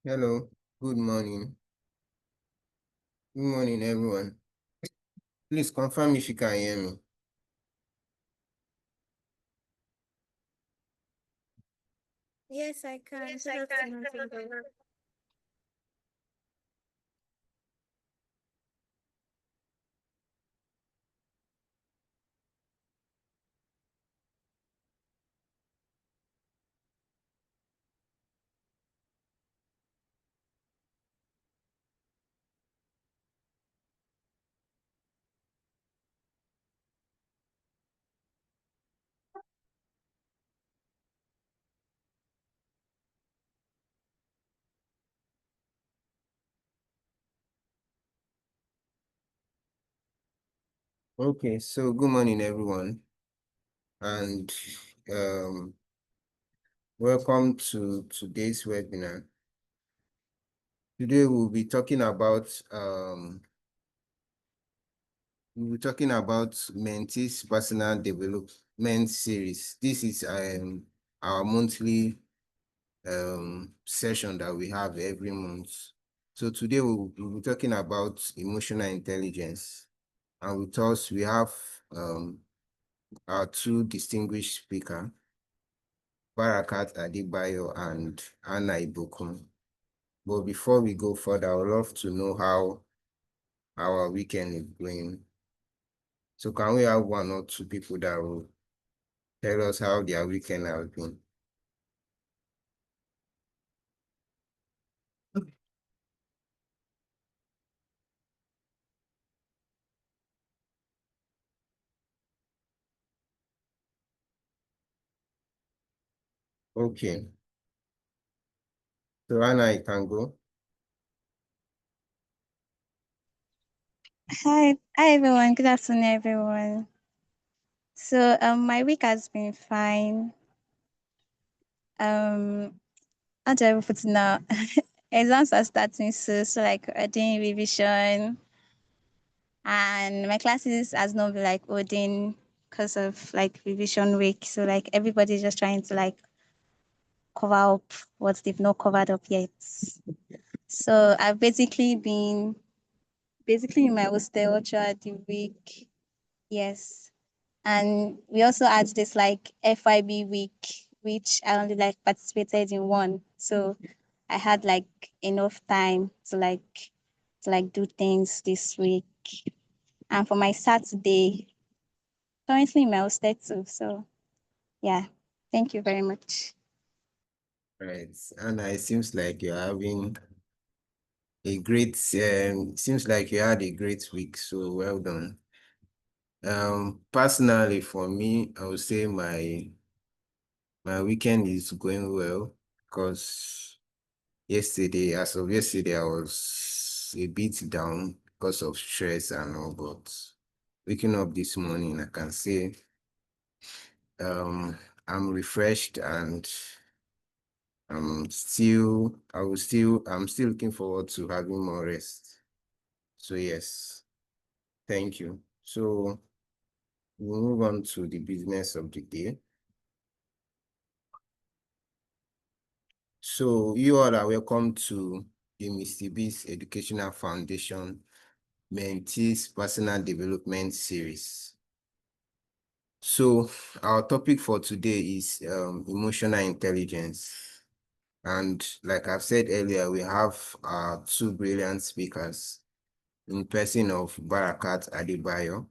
Hello, good morning. Good morning, everyone. Please confirm if you can hear me. Yes, I can. Yes, Good I can. afternoon, Fingal. Okay, so good morning, everyone, and um, welcome to today's webinar. Today we'll be talking about Mentees personal development series. This is our monthly session that we have every month. So today we'll be talking about emotional intelligence. And with us, we have our two distinguished speakers, Barakat Adebayo and Annah Ibukun. But before we go further, I would love to know how our weekend is going. So can we have one or two people that will tell us how their weekend has been? Okay. So Anna, you can go. Hi everyone. Good afternoon, everyone. So my week has been fine. How do I put it now? Exams are starting soon, so like we're doing revision, and my classes has not been like holding because of like revision week. So like everybody's just trying to like cover up what they've not covered up yet. So I've basically in my hostel throughout the week. Yes. And we also had this like FIB week, which I only like participated in one. So I had like enough time to like do things this week. And for my Saturday, currently in my hostel too. So yeah. Thank you very much. Right. Anna, it seems like you're having seems like you had a great week, so well done. Personally for me, I would say my weekend is going well because as of yesterday, I was a bit down because of stress and all, but waking up this morning, I can say I'm refreshed and I'm still looking forward to having more rest. So yes, thank you. So we'll move on to the business of the day. So you all are welcome to the Mr. Beast Educational Foundation Mentees Personal Development Series. So our topic for today is emotional intelligence. And like I've said earlier, we have two brilliant speakers in person of Barakat Adebayo,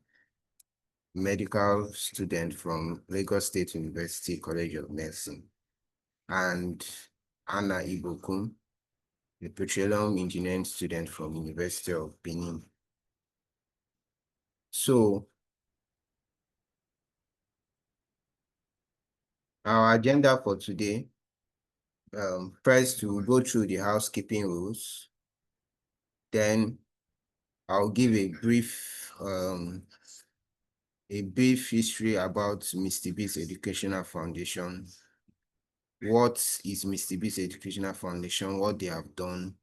medical student from Lagos State University College of Medicine, and Annah Ibukun, a petroleum engineering student from University of Benin. So our agenda for today, first we'll go through the housekeeping rules. Then I'll give a brief history about Mr. B's Educational Foundation. What is Mr. B's Educational Foundation, what they have done,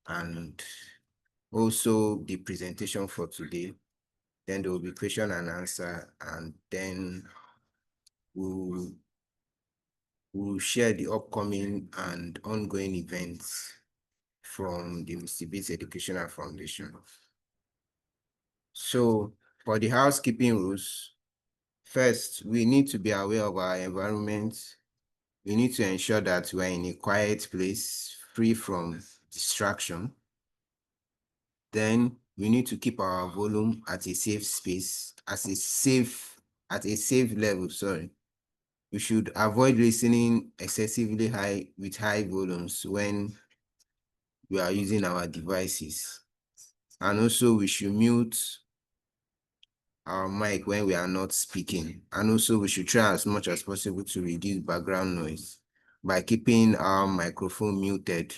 and also the presentation for today. Then there will be question and answer, and then we'll share the upcoming and ongoing events from the Mr. Beast Educational Foundation. So for the housekeeping rules, first, we need to be aware of our environment. We need to ensure that we're in a quiet place, free from distraction. Then we need to keep our volume at a safe space, at a safe level, sorry. We should avoid listening excessively high with high volumes when we are using our devices. And also we should mute our mic when we are not speaking. And also we should try as much as possible to reduce background noise by keeping our microphone muted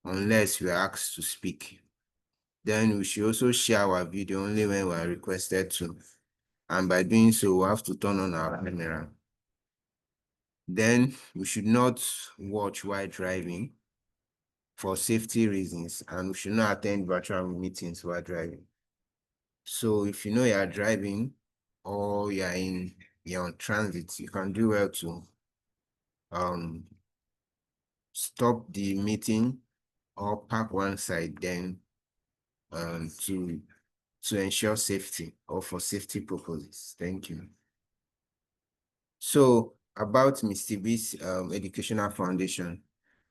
unless we are asked to speak. Then we should also share our video only when we are requested to. And by doing so, we have to turn on our camera. Then we should not watch while driving for safety reasons, and we should not attend virtual meetings while driving. So if you know you are driving or you're on transit, you can do well to stop the meeting or park one side, then to ensure safety or for safety purposes. Thank you. So about Mr. B's Educational Foundation.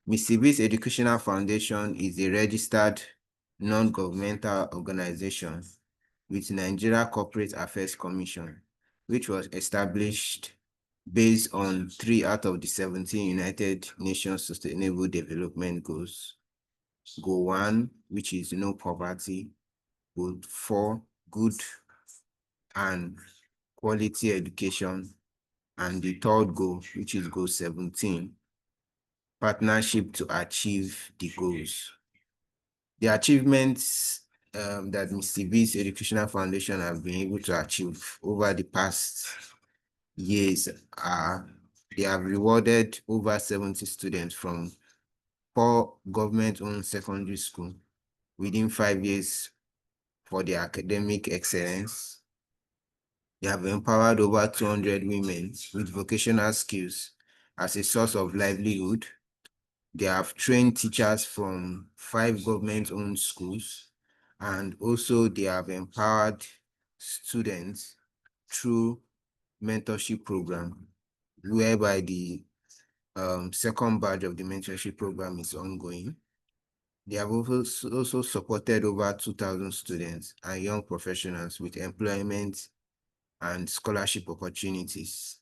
Mr. B's Educational Foundation is a registered non-governmental organization with Nigeria Corporate Affairs Commission, which was established based on 3 out of the 17 United Nations Sustainable Development Goals. Goal 1, which is no poverty. Goal 4, good and quality education. And the third goal, which is goal 17, partnership to achieve the goals. The achievements that Mr. B's Educational Foundation have been able to achieve over the past years are they have rewarded over 70 students from 4 government-owned secondary schools within 5 years for their academic excellence. They have empowered over 200 women with vocational skills as a source of livelihood. They have trained teachers from 5 government-owned schools, and also they have empowered students through mentorship program, whereby the second batch of the mentorship program is ongoing. They have also supported over 2,000 students and young professionals with employment and scholarship opportunities.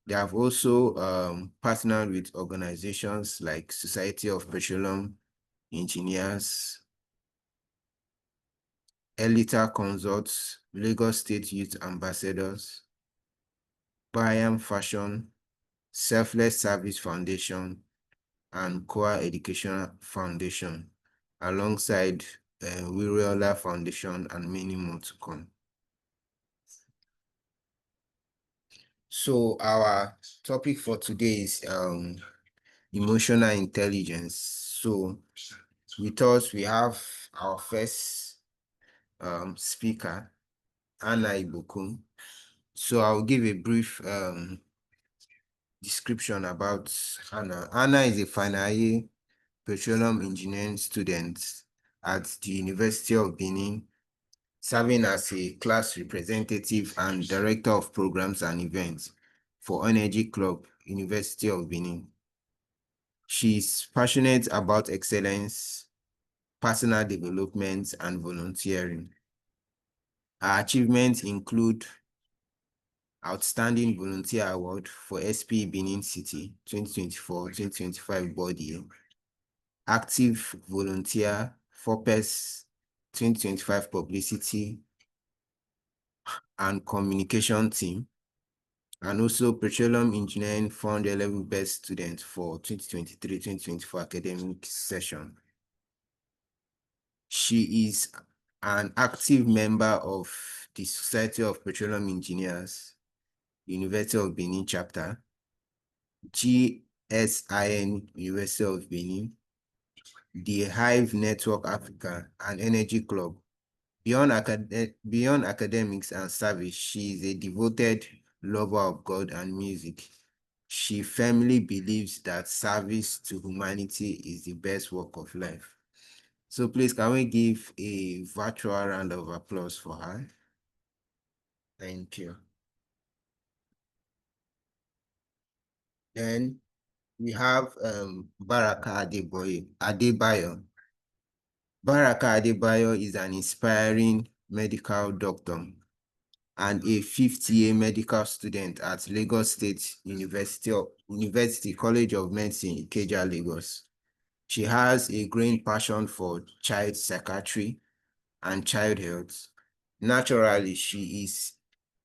They have also partnered with organizations like Society of Petroleum Engineers, Elita Consorts, Lagos State Youth Ambassadors, Bayam Fashion, Selfless Service Foundation, and Koa Educational Foundation, alongside Wiriola Foundation and many more to come. So our topic for today is emotional intelligence. So with us, we have our first speaker, Annah Ibukun. So I'll give a brief description about Annah. Annah is a final year petroleum engineering student at the University of Benin, serving as a class representative and director of programs and events for Energy Club, University of Benin. She's passionate about excellence, personal development, and volunteering. Her achievements include Outstanding Volunteer Award for SP Benin City 2024-2025 body, Active Volunteer for PES 2025 Publicity and Communication Team, and also Petroleum Engineering 400 level best student for 2023-2024 academic session. She is an active member of the Society of Petroleum Engineers, University of Benin chapter, GSIN, University of Benin, the Hive Network Africa, and Energy Club. Beyond academics and service, she is a devoted lover of God and music. She firmly believes that service to humanity is the best work of life. So please, can we give a virtual round of applause for her? Thank you. Then we have Barakat Adebayo. Barakat Adebayo is an inspiring medical doctor and a fifth-year medical student at Lagos State University College of Medicine, Ikeja, Lagos. She has a growing passion for child psychiatry and child health. Naturally, she is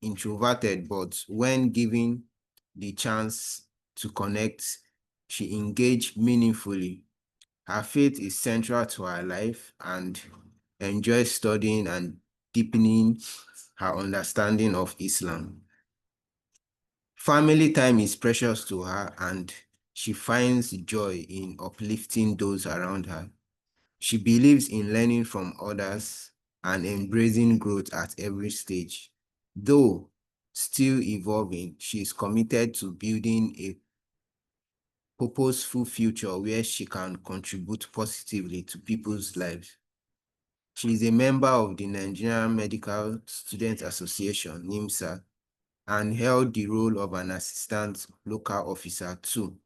introverted, but when given the chance to connect, she engaged meaningfully. Her faith is central to her life and enjoys studying and deepening her understanding of Islam. Family time is precious to her and she finds joy in uplifting those around her. She believes in learning from others and embracing growth at every stage. Though still evolving, she is committed to building a purposeful future where she can contribute positively to people's lives. She is a member of the Nigerian Medical Students Association, NIMSA, and held the role of an assistant local officer too.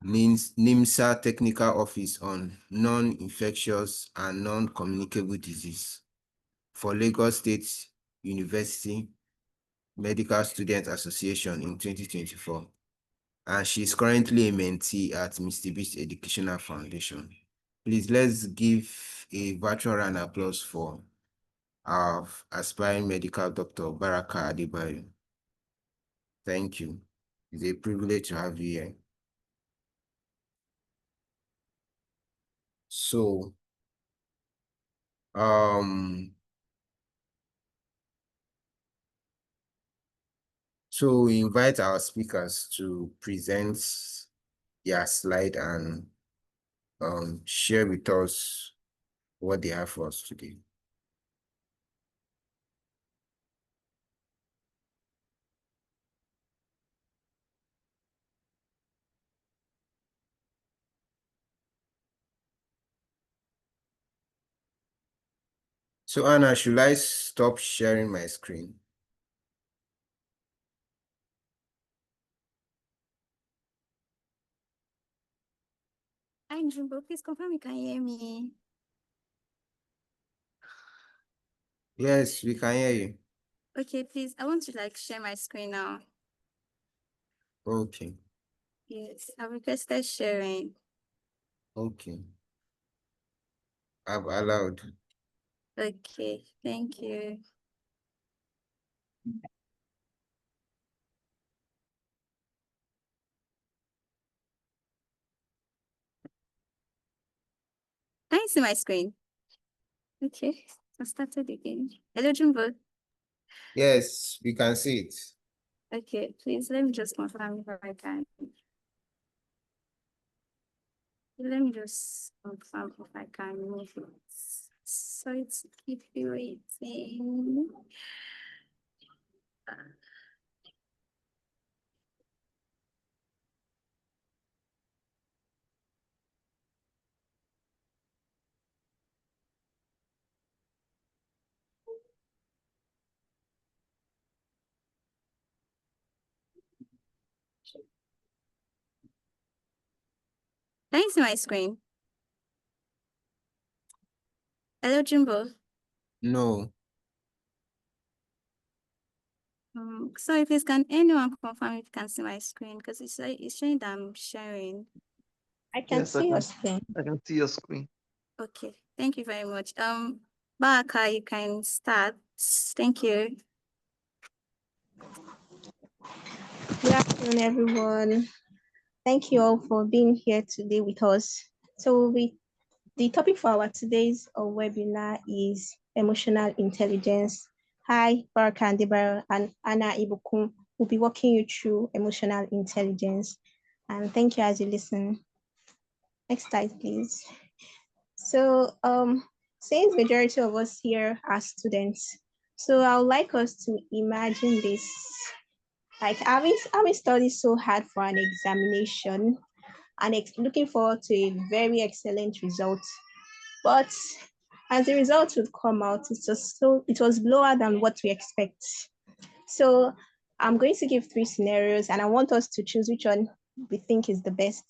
NIMSA Technical Office on Non-Infectious and Non-Communicable Disease for Lagos State University Medical Students Association in 2024. And she's currently a mentee at Mr. Beast Educational Foundation. Please, let's give a virtual round of applause for our aspiring medical doctor, Barakat Adebayo. Thank you. It's a privilege to have you here. So, we invite our speakers to present their slide and share with us what they have for us today. So Anna, should I stop sharing my screen? Hi, Jumbo, please confirm you can hear me. Yes, we can hear you. Okay, please, I want to share my screen now. Okay. Yes, I've requested sharing. Okay. I've allowed. Okay, thank you. Can you see my screen? Okay, I started again. Hello, Jumbo. Yes, we can see it. Okay, please let me just confirm if I can. Let me just confirm if I can move it. Sorry to keep you waiting. Can you see my screen? Hello, Jumbo. No. Sorry, please, can anyone confirm if you can see my screen? Because it's showing that I'm sharing. I can see your screen. I can see your screen. Okay, thank you very much. Baka, you can start. Thank you. Good afternoon, everyone. Thank you all for being here today with us. So the topic for our today's webinar is emotional intelligence. Hi, Barakat, Adebayo, and Annah Ibukun will be walking you through emotional intelligence. And thank you as you listen. Next slide, please. So since majority of us here are students, so I would like us to imagine this like having studied so hard for an examination and looking forward to a very excellent result. But as the result would come out, it was lower than what we expect. So I'm going to give 3 scenarios and I want us to choose which one we think is the best.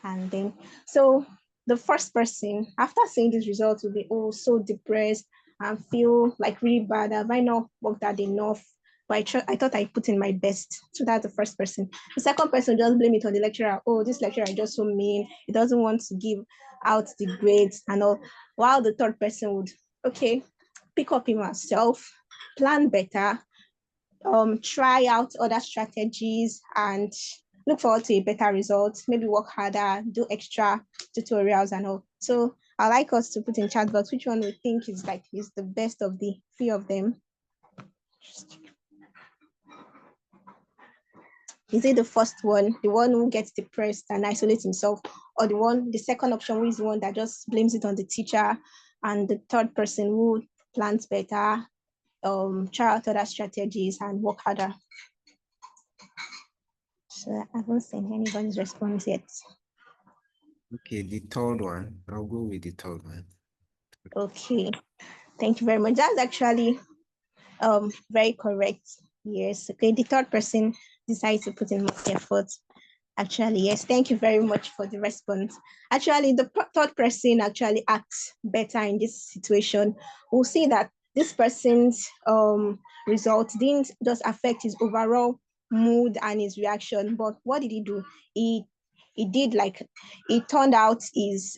And then, so the first person, after seeing this result, will be so depressed and feel like really bad. Have I not worked hard enough? But I thought I put in my best. So that's the first person. The second person just blame it on the lecturer. Oh, this lecturer is just so mean. He doesn't want to give out the grades and all. While the third person would, okay, pick up himself, plan better, try out other strategies and look forward to a better result, maybe work harder, do extra tutorials and all. So I like us to put in chat box which one we think is the best of the 3 of them. Is it the first one, the one who gets depressed and isolates himself, or the second option, who is the one that just blames it on the teacher, and the third person who plans better, try out other strategies and work harder? So I haven't seen anybody's response yet. Okay, the third one. I'll go with the third one. Okay, thank you very much. That's actually very correct. Yes. Okay, the third person decides to put in more effort. Actually, yes, thank you very much for the response. Actually, the third person actually acts better in this situation. We'll see that this person's result didn't just affect his overall mood and his reaction, but what did he do? He did it turned out his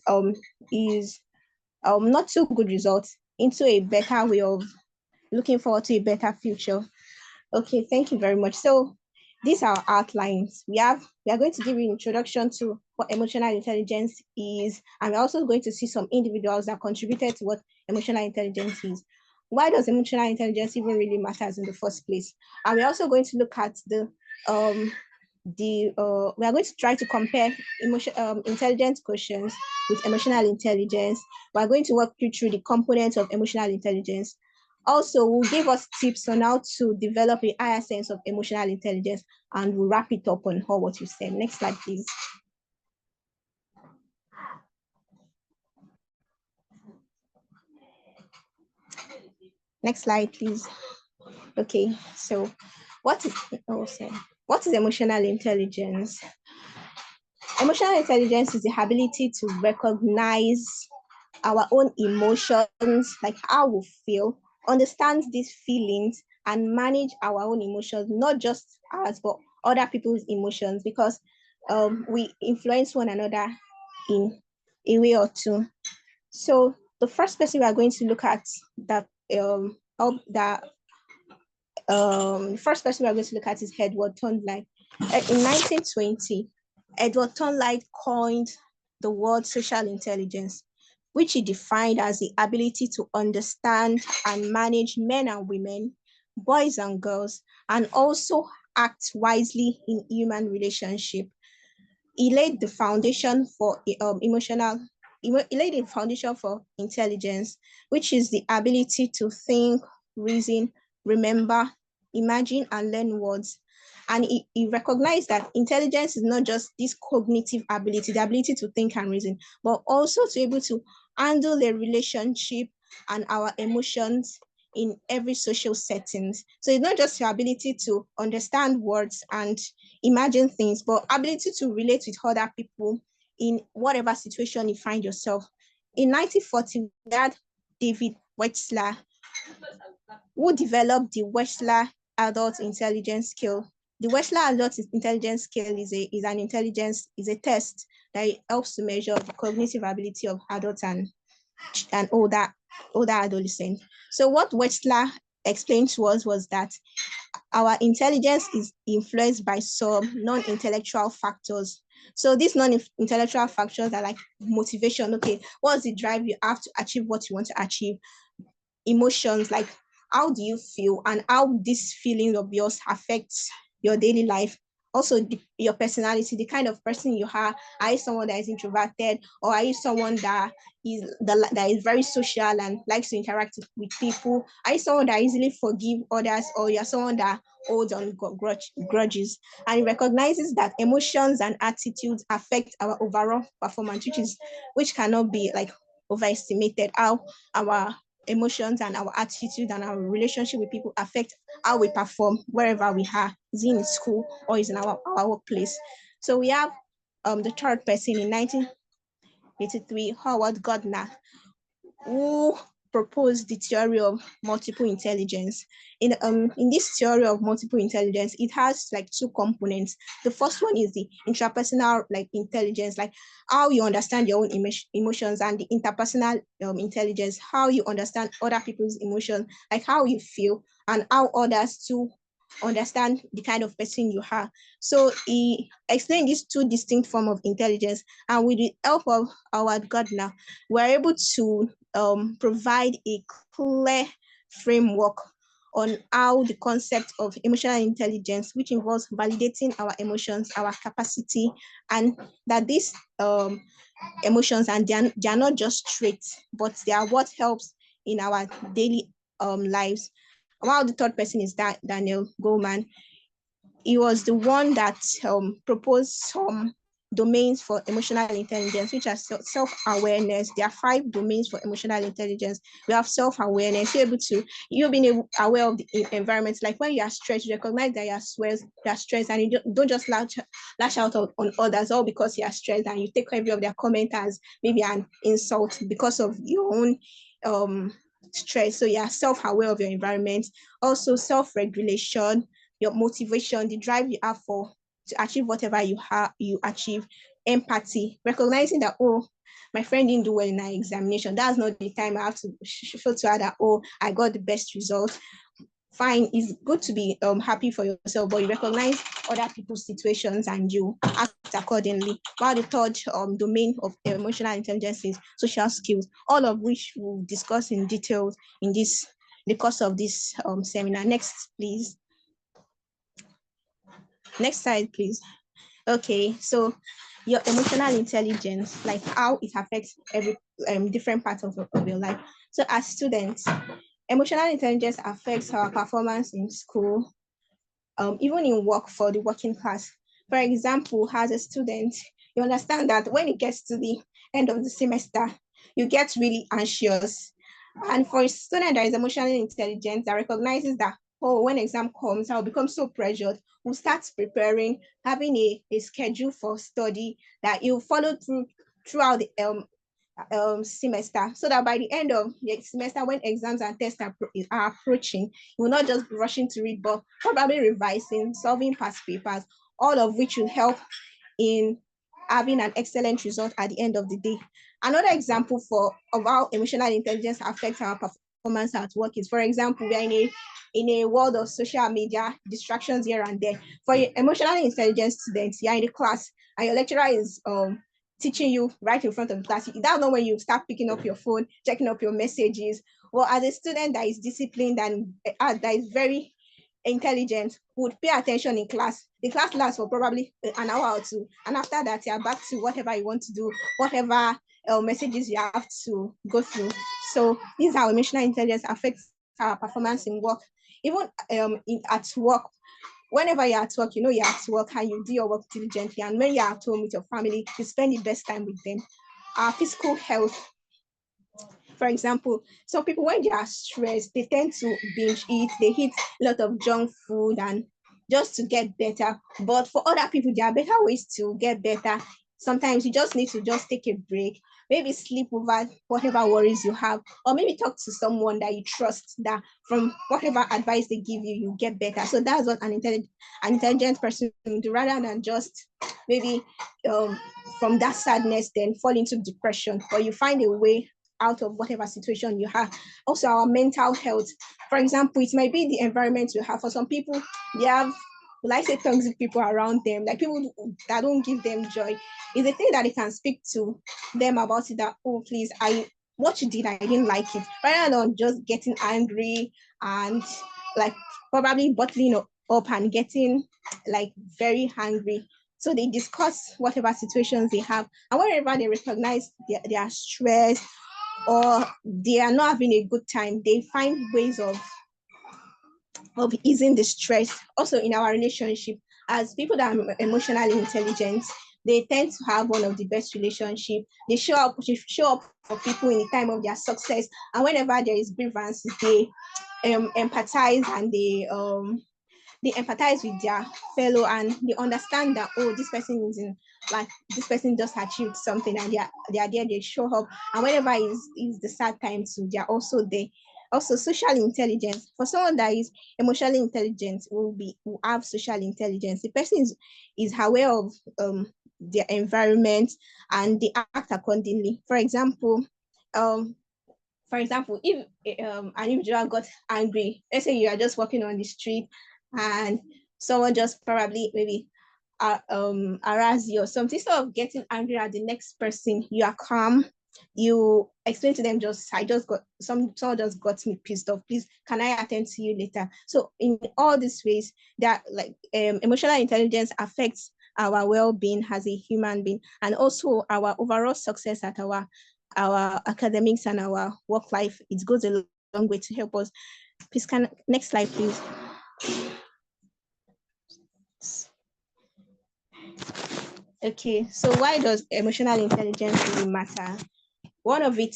not so good results into a better way of looking forward to a better future. Okay, thank you very much. So these are our outlines. We are going to give you an introduction to what emotional intelligence is, and we're also going to see some individuals that contributed to what emotional intelligence is. Why does emotional intelligence even really matters in the first place? And we're also going to look at we are going to try to compare intelligence quotients with emotional intelligence. We're going to walk you through the components of emotional intelligence. Also, will give us tips on how to develop a higher sense of emotional intelligence, and we'll wrap it up on all what you said. Next slide, please. Next slide, please. Okay, so what is emotional intelligence? Emotional intelligence is the ability to recognize our own emotions, like how we feel, understand these feelings, and manage our own emotions, not just ours, but other people's emotions, because we influence one another in a way or two. So the first person we are going to look at first person we are going to look at is Edward Thorndike. In 1920, Edward Thorndike coined the word social intelligence, which he defined as the ability to understand and manage men and women, boys and girls, and also act wisely in human relationship. He laid the foundation for intelligence, which is the ability to think, reason, remember, imagine, and learn words. And he recognized that intelligence is not just this cognitive ability, the ability to think and reason, but also to be able to handle the relationship and our emotions in every social settings. So it's not just your ability to understand words and imagine things, but ability to relate with other people in whatever situation you find yourself. In 1940, we had David Wechsler, who developed the Wechsler Adult Intelligence Scale. The Wechsler Adult Intelligence Scale is a test that helps to measure the cognitive ability of adults and older adolescents. So what Wechsler explained to us was that our intelligence is influenced by some non-intellectual factors. So these non-intellectual factors are like motivation. Okay, what's the drive you have to achieve what you want to achieve? Emotions, like how do you feel and how this feeling of yours affects your daily life? also your personality, the kind of person you are. Are you someone that is introverted, or are you someone that is very social and likes to interact with people? Are you someone that easily forgive others, or you're someone that holds on grudges? And it recognizes that emotions and attitudes affect our overall performance, which cannot be like overestimated. How our emotions and our attitude and our relationship with people affect how we perform wherever we are, is in school or is in our workplace. So we have the third person in 1983, Howard Gardner, who proposed the theory of multiple intelligence. In this theory of multiple intelligence, it has like two components. The first one is the intrapersonal like intelligence, like how you understand your own emotions, and the interpersonal intelligence, how you understand other people's emotions, like how you feel and how others too understand the kind of person you are. So he explained these two distinct forms of intelligence, and with the help of Howard Gardner, we're able to provide a clear framework on how the concept of emotional intelligence, which involves validating our emotions, our capacity, and that these emotions, and they are not just traits, but they are what helps in our daily lives. While the third person is Daniel Goleman, he was the one that proposed some domains for emotional intelligence, which are self-awareness. There are 5 domains for emotional intelligence. We have self-awareness. You're being aware of the environment. Like when you are stressed, you recognize that you are stressed, and you don't just lash out on others, all because you are stressed, and you take every of their comment as maybe an insult because of your own stress. So you are self-aware of your environment. Also self-regulation, your motivation, the drive you have to achieve whatever you achieve. Empathy, recognizing that, oh, my friend didn't do well in our examination. That's not the time I have to feel to her that, oh, I got the best result. Fine, it's good to be happy for yourself, but you recognize other people's situations and you act accordingly. While the third domain of emotional intelligence is social skills, all of which we'll discuss in detail in the course of this seminar. Next, please. Next slide, please. Okay, so your emotional intelligence, like how it affects every different part of your life. So as students, emotional intelligence affects our performance in school, even in work for the working class. For example, as a student, you understand that when it gets to the end of the semester, you get really anxious. And for a student that is emotionally intelligent, that recognizes that, oh, when exam comes, I'll become so pressured, we'll start preparing, having a schedule for study that you follow throughout the semester, so that by the end of the semester, when exams and tests are approaching, you will not just be rushing to read, but probably revising, solving past papers, all of which will help in having an excellent result at the end of the day. Another example of how emotional intelligence affects our performance at work is, for example, we are in a world of social media, distractions here and there. For your emotionally intelligent students, you're in the class and your lecturer is teaching you right in front of the class. That's not when you start picking up your phone, checking up your messages. Well, as a student that is disciplined and that is very intelligent, would pay attention in class. The class lasts for probably an hour or two. And after that, you're back to whatever you want to do, whatever messages you have to go through. So this is how emotional intelligence affects our performance in work. Even at work, whenever you're at work, you know you're at work and you do your work diligently. And when you're at home with your family, you spend the best time with them. Our physical health, for example, some people, when they are stressed, they tend to binge eat, they eat a lot of junk food and just to get better. But for other people, there are better ways to get better. Sometimes you just need to just take a break, maybe sleep over whatever worries you have, or maybe talk to someone that you trust, that from whatever advice they give you, you get better. So that's what an intelligent person will do, rather than just maybe from that sadness then fall into depression, or you find a way out of whatever situation you have. Also, our mental health. For example, it might be the environment you have. For some people, they have, like, say, toxic people around them, like people that don't give them joy. It's a thing that they can speak to them about it, that, oh, please, what you did, I didn't like it, rather than just getting angry and like probably bottling up and getting like very angry. So they discuss whatever situations they have, and whenever they recognize their stress or they are not having a good time, they find ways of easing the stress. Also in our relationship, as people that are emotionally intelligent, they tend to have one of the best relationship. They show up for people in the time of their success, and whenever there is grievances, they empathize, and they empathize with their fellow, and they understand that, oh, this person is in, like, this person just achieved something, and they are there, they show up, and whenever is the sad time too, they are also there. Also, social intelligence. For someone that is emotionally intelligent, will have social intelligence. The person is aware of their environment, and they act accordingly. Um, for example, if an individual got angry, let's say you are just walking on the street and someone just probably maybe harass you or something, instead of getting angry at the next person, you are calm. You explain to them, someone just got me pissed off. Please, can I attend to you later? So in all these ways, that like emotional intelligence affects our well-being as a human being, and also our overall success at our academics and our work life. It goes a long way to help us. Please, next slide, please. Okay, so why does emotional intelligence really matter? One of it,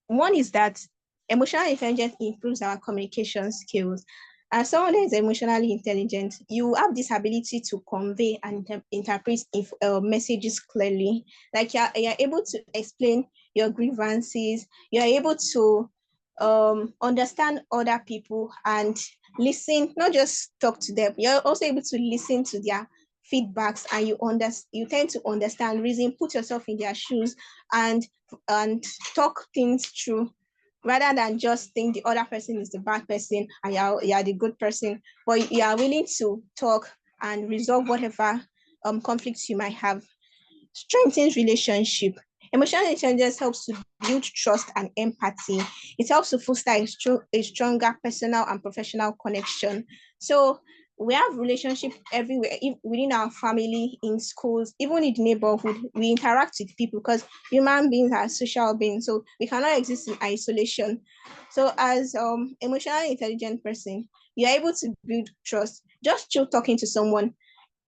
one is that emotional intelligence improves our communication skills. As someone that is emotionally intelligent, you have this ability to convey and interpret messages clearly. Like you're able to explain your grievances, you're able to understand other people and listen, not just talk to them. You're also able to listen to their feedbacks, and you tend to understand, reason, put yourself in their shoes, and talk things through, rather than just think the other person is the bad person and you're the good person. But you are willing to talk and resolve whatever conflicts you might have. Strengthens relationship. Emotional intelligence helps to build trust and empathy. It helps to foster a stronger personal and professional connection. So we have relationship everywhere, within our family, in schools, even in the neighborhood. We interact with people because human beings are social beings, so we cannot exist in isolation. So as emotionally intelligent person, you're able to build trust just through talking to someone.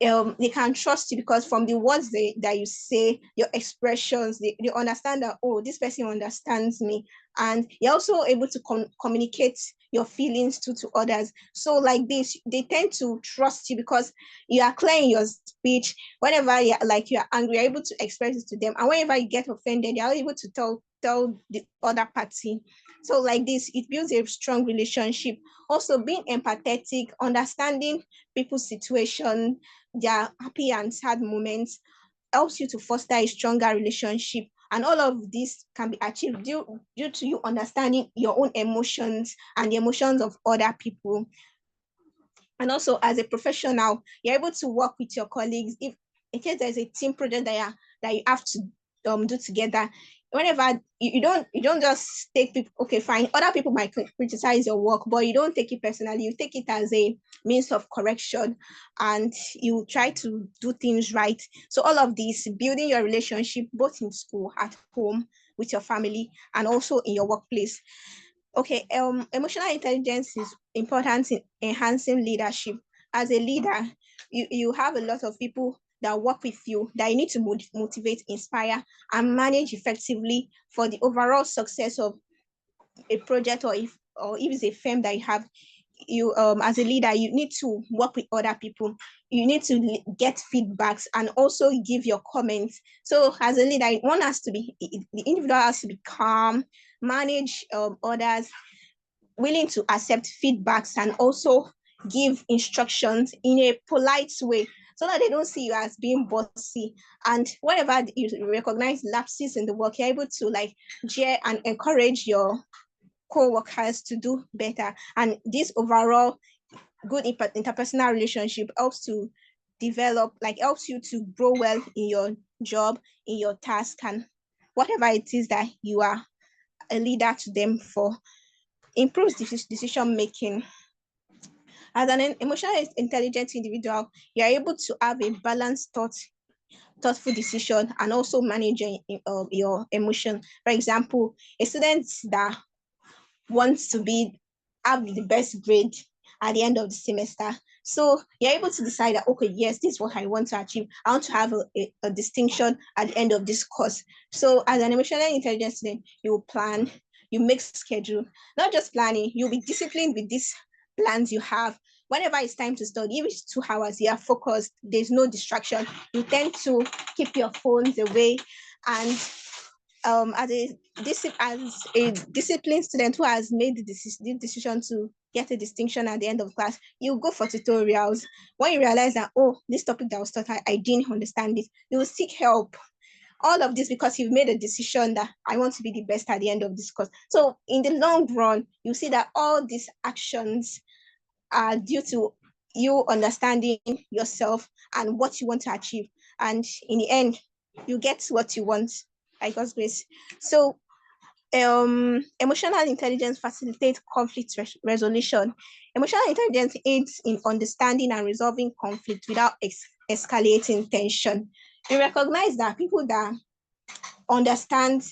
They can trust you because from the words that you say, your expressions, they understand that, oh, this person understands me. And you're also able to communicate your feelings to others. So like this, they tend to trust you because you are clear in your speech. Whenever you're angry, you're able to express it to them. And whenever you get offended, you're able to tell the other party. So like this, it builds a strong relationship. Also, being empathetic, understanding people's situation, their happy and sad moments, helps you to foster a stronger relationship. And all of this can be achieved due to you understanding your own emotions and the emotions of other people. And also, as a professional, you're able to work with your colleagues. If in case there's a team project that you have to do together, whenever you don't just take people, okay, fine, other people might criticize your work, but you don't take it personally. You take it as a means of correction, and you try to do things right. So all of this, building your relationship both in school, at home, with your family, and also in your workplace. Okay, emotional intelligence is important in enhancing leadership. As a leader, you have a lot of people that work with you that you need to motivate, inspire, and manage effectively for the overall success of a project, or if it's a firm that you have. You as a leader, you need to work with other people. You need to get feedbacks and also give your comments. So as a leader, the individual has to be calm, manage others, willing to accept feedbacks, and also give instructions in a polite way, so that they don't see you as being bossy. And whenever you recognize lapses in the work, you're able to like cheer and encourage your co-workers to do better. And this overall good interpersonal relationship helps you to grow well in your job, in your task, and whatever it is that you are a leader to them for. Improves decision making. As an emotionally intelligent individual, you are able to have a balanced thoughtful decision and also managing your emotion. For example, a student that wants to have the best grade at the end of the semester. So you're able to decide that, okay, yes, this is what I want to achieve. I want to have a distinction at the end of this course. So as an emotionally intelligent student, you will plan, you make schedule, not just planning, you'll be disciplined with these plans you have. Whenever it's time to study, if it's 2 hours, you are focused, there's no distraction. You tend to keep your phones away. And as a disciplined student who has made the decision to get a distinction at the end of class, you go for tutorials. When you realize that, oh, this topic that was taught, I didn't understand it, you will seek help. All of this because you've made a decision that I want to be the best at the end of this course. So in the long run, you see that all these actions are due to you understanding yourself and what you want to achieve. And in the end, you get what you want by God's grace. So emotional intelligence facilitates conflict resolution. Emotional intelligence aids in understanding and resolving conflict without escalating tension. You recognize that people that understand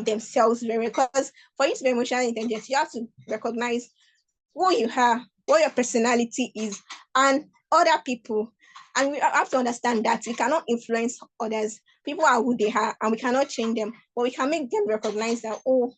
themselves very well, because for you to be emotionally intelligent, you have to recognize who you are, what your personality is, and other people. And we have to understand that we cannot influence others. People are who they are, and we cannot change them, but we can make them recognize that, oh,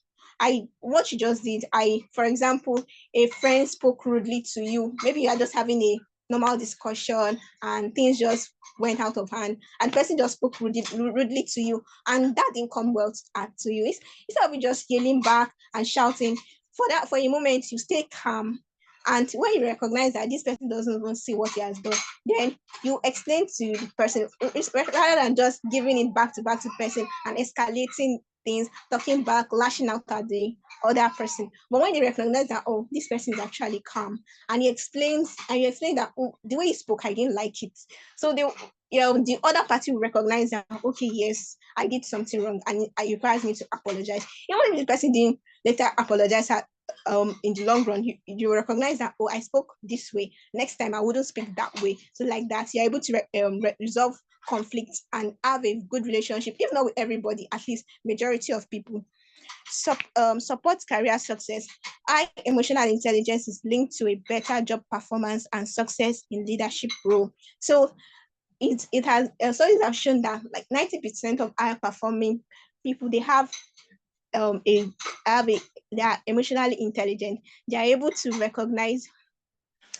what you just did, for example, a friend spoke rudely to you. Maybe you are just having a normal discussion and things just went out of hand, and the person just spoke rudely to you, and that didn't come well to you. Instead of you just yelling back and shouting, for a moment, you stay calm. And when you recognize that this person doesn't even see what he has done, then you explain to the person rather than just giving it back to the person and escalating things, talking back, lashing out at the other person. But when you recognize that, oh, this person is actually calm, and you explain that, oh, the way he spoke, I didn't like it. So the other party will recognize that, okay, yes, I did something wrong, and it requires me to apologize. Even if the person didn't later apologize in the long run, you recognize that, oh, I spoke this way, next time I wouldn't speak that way. So like that, you're able to resolve conflicts and have a good relationship, if not with everybody, at least majority of people. Supports career success. High emotional intelligence is linked to a better job performance and success in leadership role. So it has studies have shown that like 90% of high performing people, they are emotionally intelligent. They are able to recognize,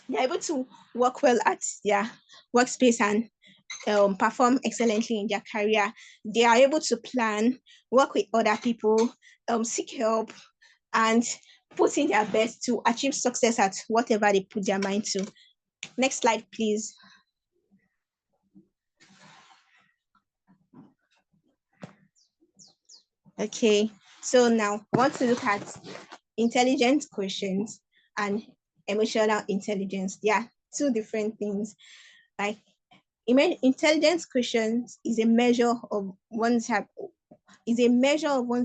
they are able to work well at their workspace and perform excellently in their career. They are able to plan, work with other people, seek help, and put in their best to achieve success at whatever they put their mind to. Next slide, please. Okay, so now I want to look at intelligence quotients and emotional intelligence. They are two different things. Like intelligence quotient is a measure of one's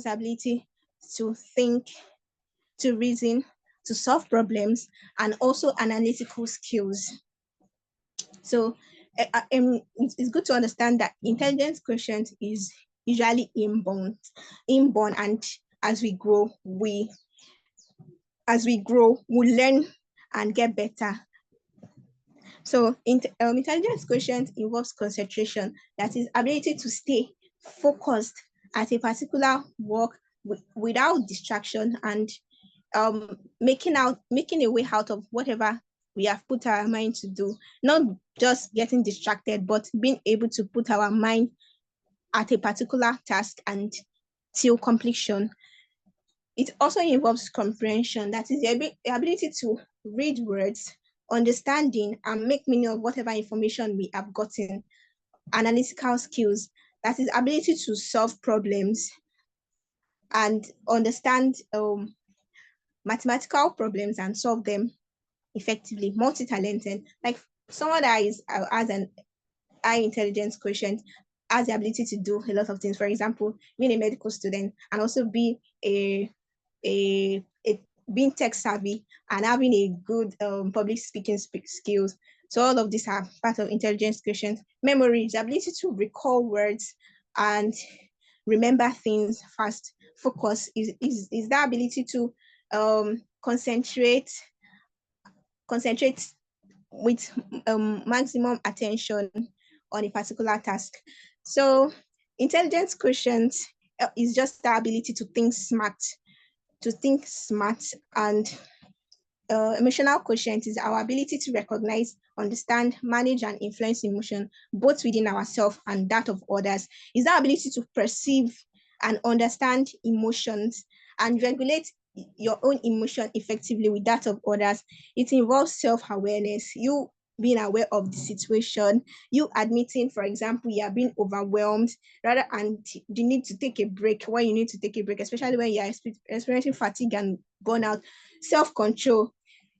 ability to think, to reason, to solve problems, and also analytical skills. So it's good to understand that intelligence quotient is usually inborn, and as we grow, we learn and get better. So intelligence quotient involves concentration, that is ability to stay focused at a particular work without distraction, and making a way out of whatever we have put our mind to do, not just getting distracted, but being able to put our mind at a particular task and till completion. It also involves comprehension, that is the ability to read words, understanding and make meaning of whatever information we have gotten. Analytical skills, that is ability to solve problems and understand mathematical problems and solve them effectively. Multi-talented, like someone that has an high intelligence quotient, has the ability to do a lot of things. For example, being a medical student and also be a being tech savvy, and having a good public speaking skills. So all of these are part of intelligence quotient. Memory is the ability to recall words and remember things fast. Focus is the ability to concentrate with maximum attention on a particular task. So intelligence quotient is just the ability to think smart, and emotional quotient is our ability to recognize, understand, manage, and influence emotion, both within ourselves and that of others. Is our ability to perceive and understand emotions and regulate your own emotion effectively with that of others. It involves self-awareness, you being aware of the situation, you admitting, for example, you are being overwhelmed, rather, and the need to take a break when you need to take a break, especially when you are experiencing fatigue and burnout. Self-control.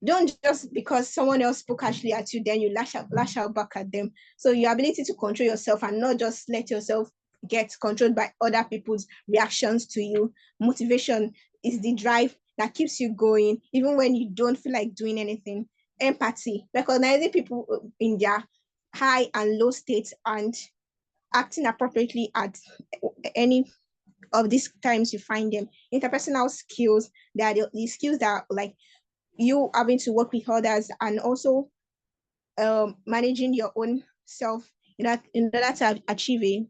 Don't just because someone else spoke harshly at you, then you lash out back at them. So your ability to control yourself and not just let yourself get controlled by other people's reactions to you. Motivation is the drive that keeps you going, even when you don't feel like doing anything. Empathy, recognizing people in their high and low states and acting appropriately at any of these times you find them. Interpersonal skills, they are the skills that are like you having to work with others and also managing your own self in order to achieve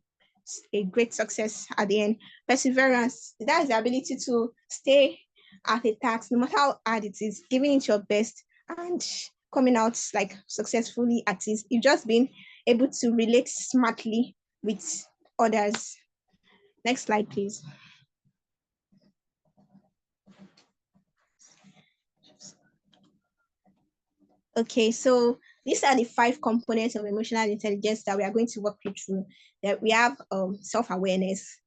a great success at the end. Perseverance, that is the ability to stay at a task, no matter how hard it is, giving it your best and coming out like successfully at it. You've just been able to relate smartly with others. Next slide, please. Okay, so these are the 5 components of emotional intelligence that we are going to walk you through. That we have self-awareness,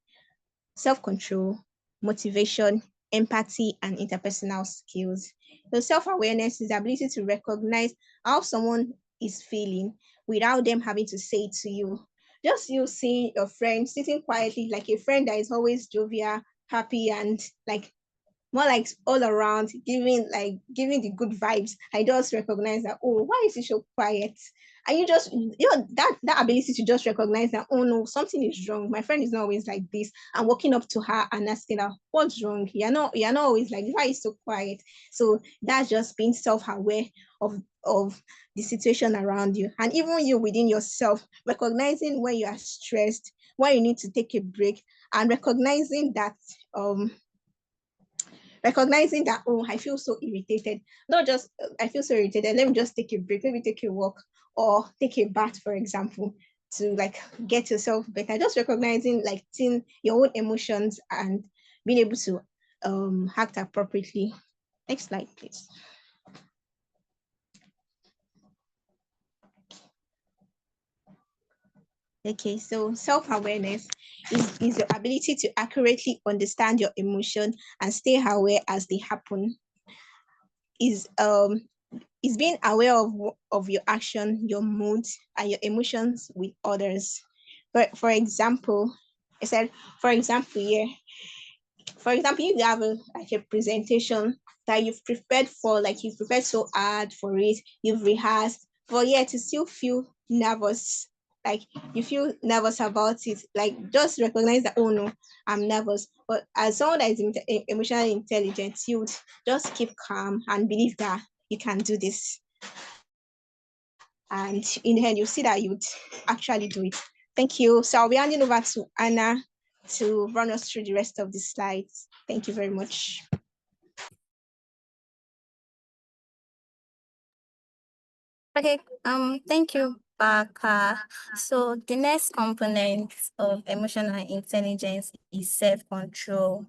self-control, motivation, empathy, and interpersonal skills. So self-awareness is the ability to recognize how someone is feeling without them having to say it to you. Just you seeing your friend sitting quietly, like a friend that is always jovial, happy, and like more like all around, giving the good vibes. I just recognize that, oh, why is he so quiet? And that ability to just recognize that, oh no, something is wrong. My friend is not always like this. And walking up to her and asking her, what's wrong? You're not always like this. Why are you so quiet? So that's just being self-aware of the situation around you. And even you within yourself, recognizing when you are stressed, when you need to take a break, and recognizing that oh, I feel so irritated. Not just I feel so irritated, let me just take a break, maybe take a walk or take a bath, for example, to like get yourself better. Just recognizing like seeing your own emotions and being able to act appropriately. Next slide, please. Okay, so self-awareness is the ability to accurately understand your emotion and stay aware as they happen. Is being aware of your action, your moods, and your emotions with others. But for example, I said, for example, yeah, for example, if you have like a presentation that you've prepared for, like you've prepared so hard for it, you've rehearsed, but yet you still feel nervous, like you feel nervous about it, like just recognize that, oh no, I'm nervous. But as someone that is emotionally intelligent, you would just keep calm and believe that you can do this. And in the end, you see that you'd actually do it. Thank you. So I'll be handing over to Anna to run us through the rest of the slides. Thank you very much. Okay, thank you, Barakat. So the next component of emotional intelligence is self-control.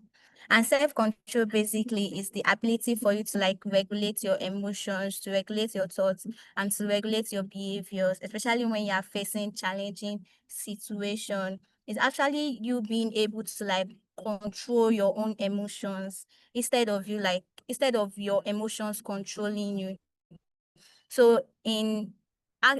And self-control basically is the ability for you to like regulate your emotions, to regulate your thoughts, and to regulate your behaviors, especially when you are facing challenging situation. It's actually you being able to like control your own emotions instead of your emotions controlling you. So in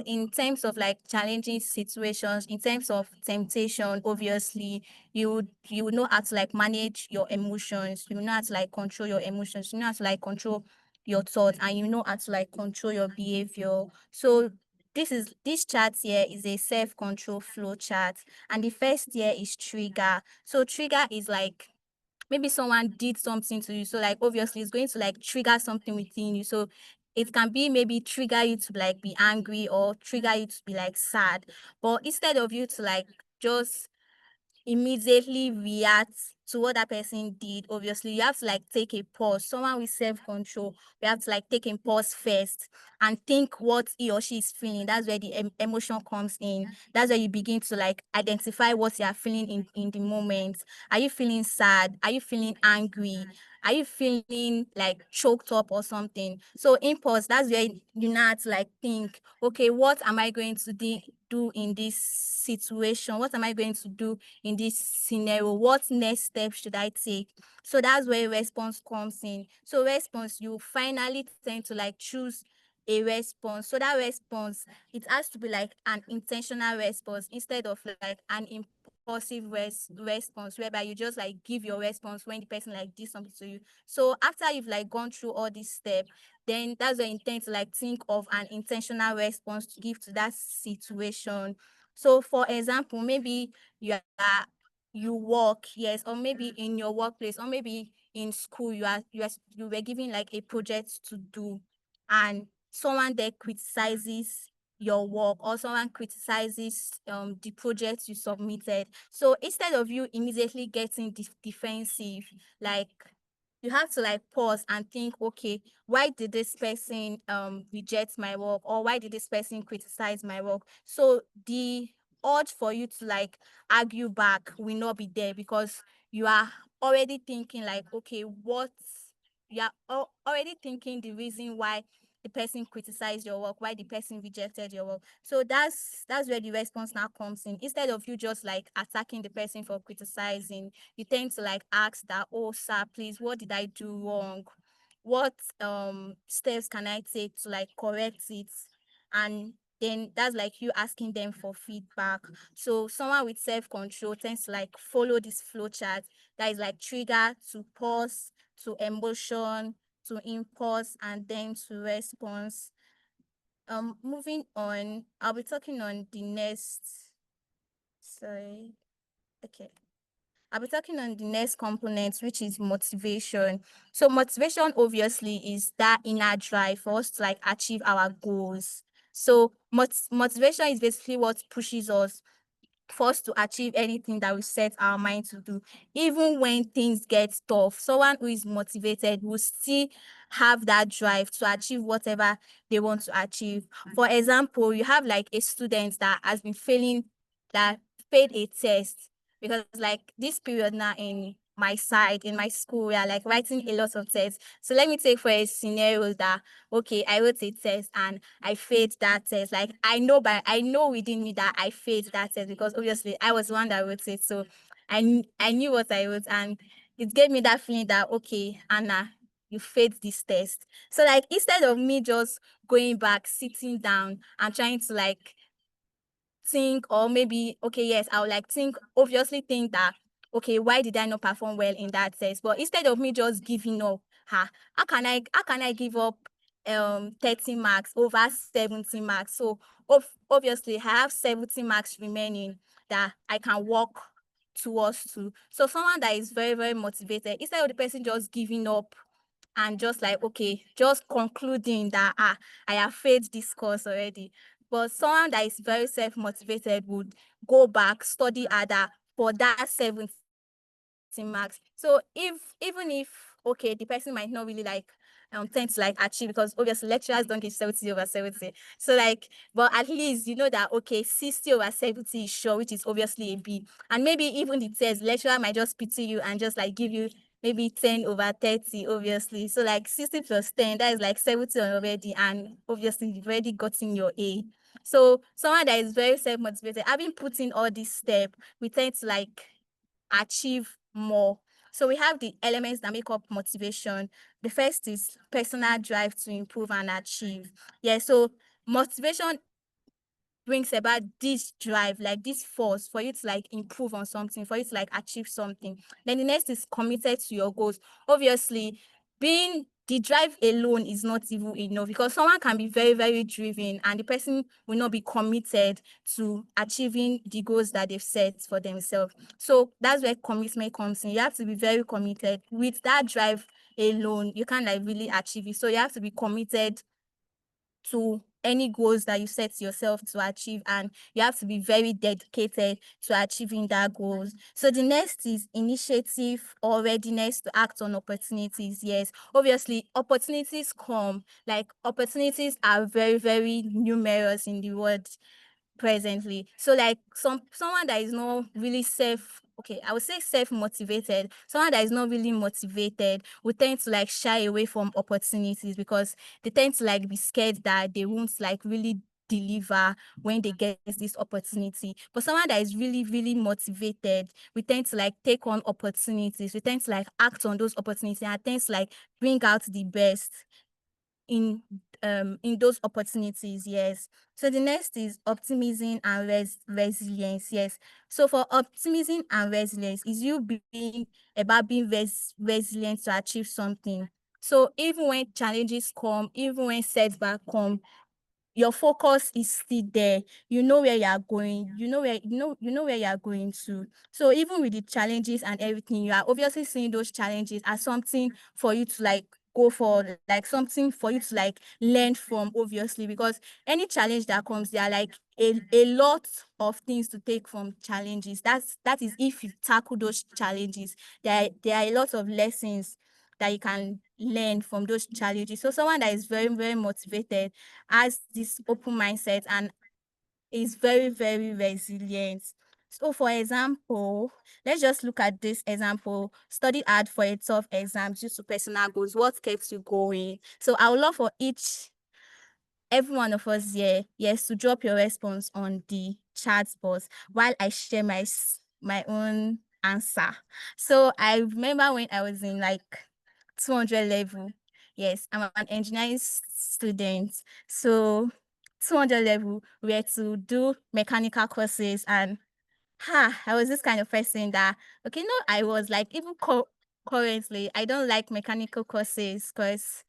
in terms of like challenging situations, in terms of temptation, obviously you would know how to like manage your emotions, you know how to like control your emotions, you know how to like control your thoughts, and you know how to like control your behavior. So this chart here is a self-control flow chart, and the first here is trigger. So trigger is like maybe someone did something to you, so like obviously it's going to like trigger something within you. So it can be maybe trigger you to like be angry or trigger you to be like sad, but instead of you to like just immediately react to what that person did, obviously you have to like take a pause. Someone with self-control, we have to like take a pause first and think what he or she is feeling. That's where the emotion comes in. That's where you begin to like identify what you are feeling in the moment. Are you feeling sad? Are you feeling angry? Are you feeling like choked up or something? So impulse, that's where you now have to like think, okay, what am I going to do in this situation? What am I going to do in this scenario? What next step should I take? So that's where response comes in. So response, you finally tend to like choose a response. So that response, it has to be like an intentional response instead of like an impulsive response, whereby you just like give your response when the person like did something to you. So after you've like gone through all these steps, then that's your intent to like think of an intentional response to give to that situation. So for example, maybe you work, yes, or maybe in your workplace, or maybe in school, you were given like a project to do, and someone there criticizes your work, or someone criticizes the project you submitted. So instead of you immediately getting defensive, like you have to like pause and think, okay, why did this person reject my work, or why did this person criticize my work? So the urge for you to like argue back will not be there, because you are already thinking like, okay, you are already thinking the reason why the person criticized your work, why the person rejected your work. So that's where the response now comes in. Instead of you just like attacking the person for criticizing, you tend to like ask that, oh sir, please, what did I do wrong? What steps can I take to like correct it? And then that's like you asking them for feedback. So someone with self-control tends to like follow this flow chart. That is like trigger to pause, to emotion, to impulse, and then to response. Moving on, I'll be talking on the next. Sorry. Okay. I'll be talking on the next component, which is motivation. So motivation obviously is that inner drive for us to like achieve our goals. So motivation is basically what pushes us for us to achieve anything that we set our mind to do. Even when things get tough, someone who is motivated will still have that drive to achieve whatever they want to achieve. For example, you have like a student that has been failing, that failed a test, because like this period now in my side, in my school, we are like writing a lot of tests. So let me take for a scenario that, okay, I wrote a test and I failed that test. Like I know within me that I failed that test, because obviously I was the one that wrote it. So I knew what I wrote, and it gave me that feeling that, okay, Anna, you failed this test. So like instead of me just going back, sitting down and trying to like think, or maybe, okay, yes, I'll like think, obviously think that, okay, why did I not perform well in that test? But instead of me just giving up, how can I give up 30 marks over 70 marks? So obviously I have 70 marks remaining that I can work towards to. So someone that is very, very motivated, instead of the person just giving up and just like, okay, just concluding that I have failed this course already. But someone that is very self-motivated would go back, study harder for that 70 marks. So even if, okay, the person might not really like tend to like achieve, because obviously lecturers don't give 70 over 70. So like, but at least you know that, okay, 60 over 70 is sure, which is obviously a B. And maybe even the test, lecturer might just pity you and just like give you maybe 10 over 30, obviously. So like 60 plus 10, that is like 70 already. And obviously you've already gotten your A. So someone that is very self-motivated, having put in all these steps, we tend to like achieve more. So we have the elements that make up motivation. The first is personal drive to improve and achieve. Yeah, so motivation brings about this drive, like this force for you to like improve on something, for you to like achieve something. Then the next is committed to your goals. Obviously, being the drive alone is not even enough, because someone can be very, very driven and the person will not be committed to achieving the goals that they've set for themselves. So that's where commitment comes in. You have to be very committed. With that drive alone, you can't like really achieve it. So you have to be committed to any goals that you set yourself to achieve, and you have to be very dedicated to achieving that goals. So the next is initiative or readiness to act on opportunities. Yes, obviously opportunities come, like opportunities are very, very numerous in the world presently. So like someone that is not really I would say self-motivated, someone that is not really motivated would tend to like shy away from opportunities, because they tend to like be scared that they won't like really deliver when they get this opportunity. But someone that is really, really motivated, we tend to like take on opportunities, we tend to like act on those opportunities, and tend to like bring out the best in those opportunities. Yes. So the next is optimism and resilience. Yes. So for optimism and resilience is you being about being resilient to achieve something. So even when challenges come, even when setbacks come, your focus is still there. You know where you are going. You know where you are going to. So even with the challenges and everything, you are obviously seeing those challenges as something for you to like go for, like something for you to like learn from, obviously, because any challenge that comes, there are like a lot of things to take from challenges. That is if you tackle those challenges, there are a lot of lessons that you can learn from those challenges. So someone that is very, very motivated, has this open mindset, and is very, very resilient. So for example, let's just look at this example. Study hard for a tough exam due to personal goals. What keeps you going? So I would love for every one of us here, yes, to drop your response on the chat box while I share my own answer. So I remember when I was in like 200 level. Yes, I'm an engineering student. So 200 level, we had to do mechanical courses, and I was this kind of person that, okay, no, I was like, even currently, I don't like mechanical courses because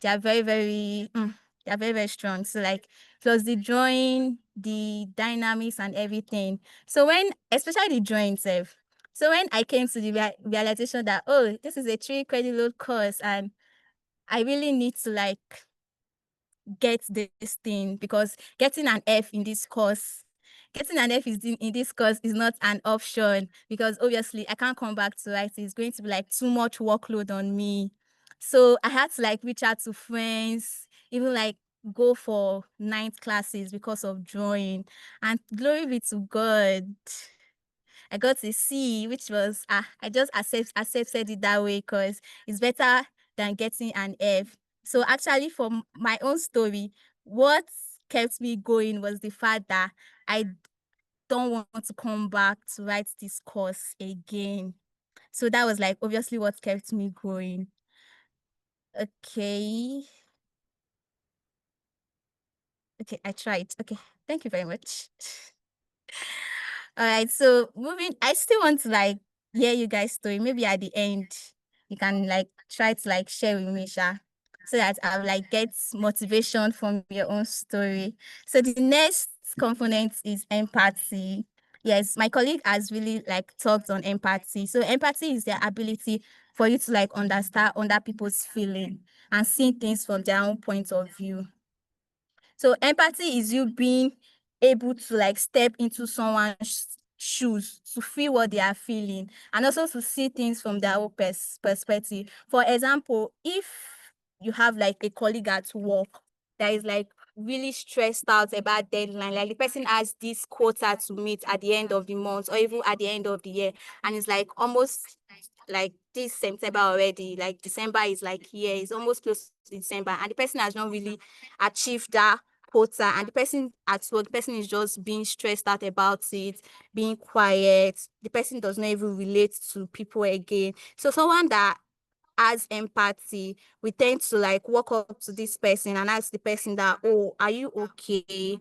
they are very, very, they are very, very strong. So like, plus the drawing, the dynamics and everything. So when, especially the drawing itself, so when I came to the realization that, oh, this is a 3 credit load course, and I really need to like get this thing, because getting an F in this course is not an option, because obviously I can't come back to write it. It's going to be like too much workload on me. So I had to like reach out to friends, even like go for ninth classes because of drawing. And glory be to God, I got a C, which was I just accepted it that way, because it's better than getting an F. So actually, for my own story, what kept me going was the fact that I don't want to come back to write this course again. So that was like obviously what kept me going. Okay. Okay, I tried. Okay, thank you very much. All right, so moving, I still want to like hear you guys' story. Maybe at the end, you can like try to like share with me, Sha, so that I'll like get motivation from your own story. So the next component is empathy. Yes, my colleague has really like talked on empathy. So empathy is the ability for you to like understand other people's feeling and see things from their own point of view. So empathy is you being able to like step into someone's shoes to feel what they are feeling, and also to see things from their own perspective. For example, if you have like a colleague at work that is like really stressed out about deadline, like the person has this quota to meet at the end of the month or even at the end of the year, and it's like almost like this September already, like December is like here, it's almost close to December, and the person has not really achieved that quota, and the person at work, the person is just being stressed out about it, being quiet, the person does not even relate to people again. So someone that has empathy, we tend to like walk up to this person and ask the person that, oh, are you okay?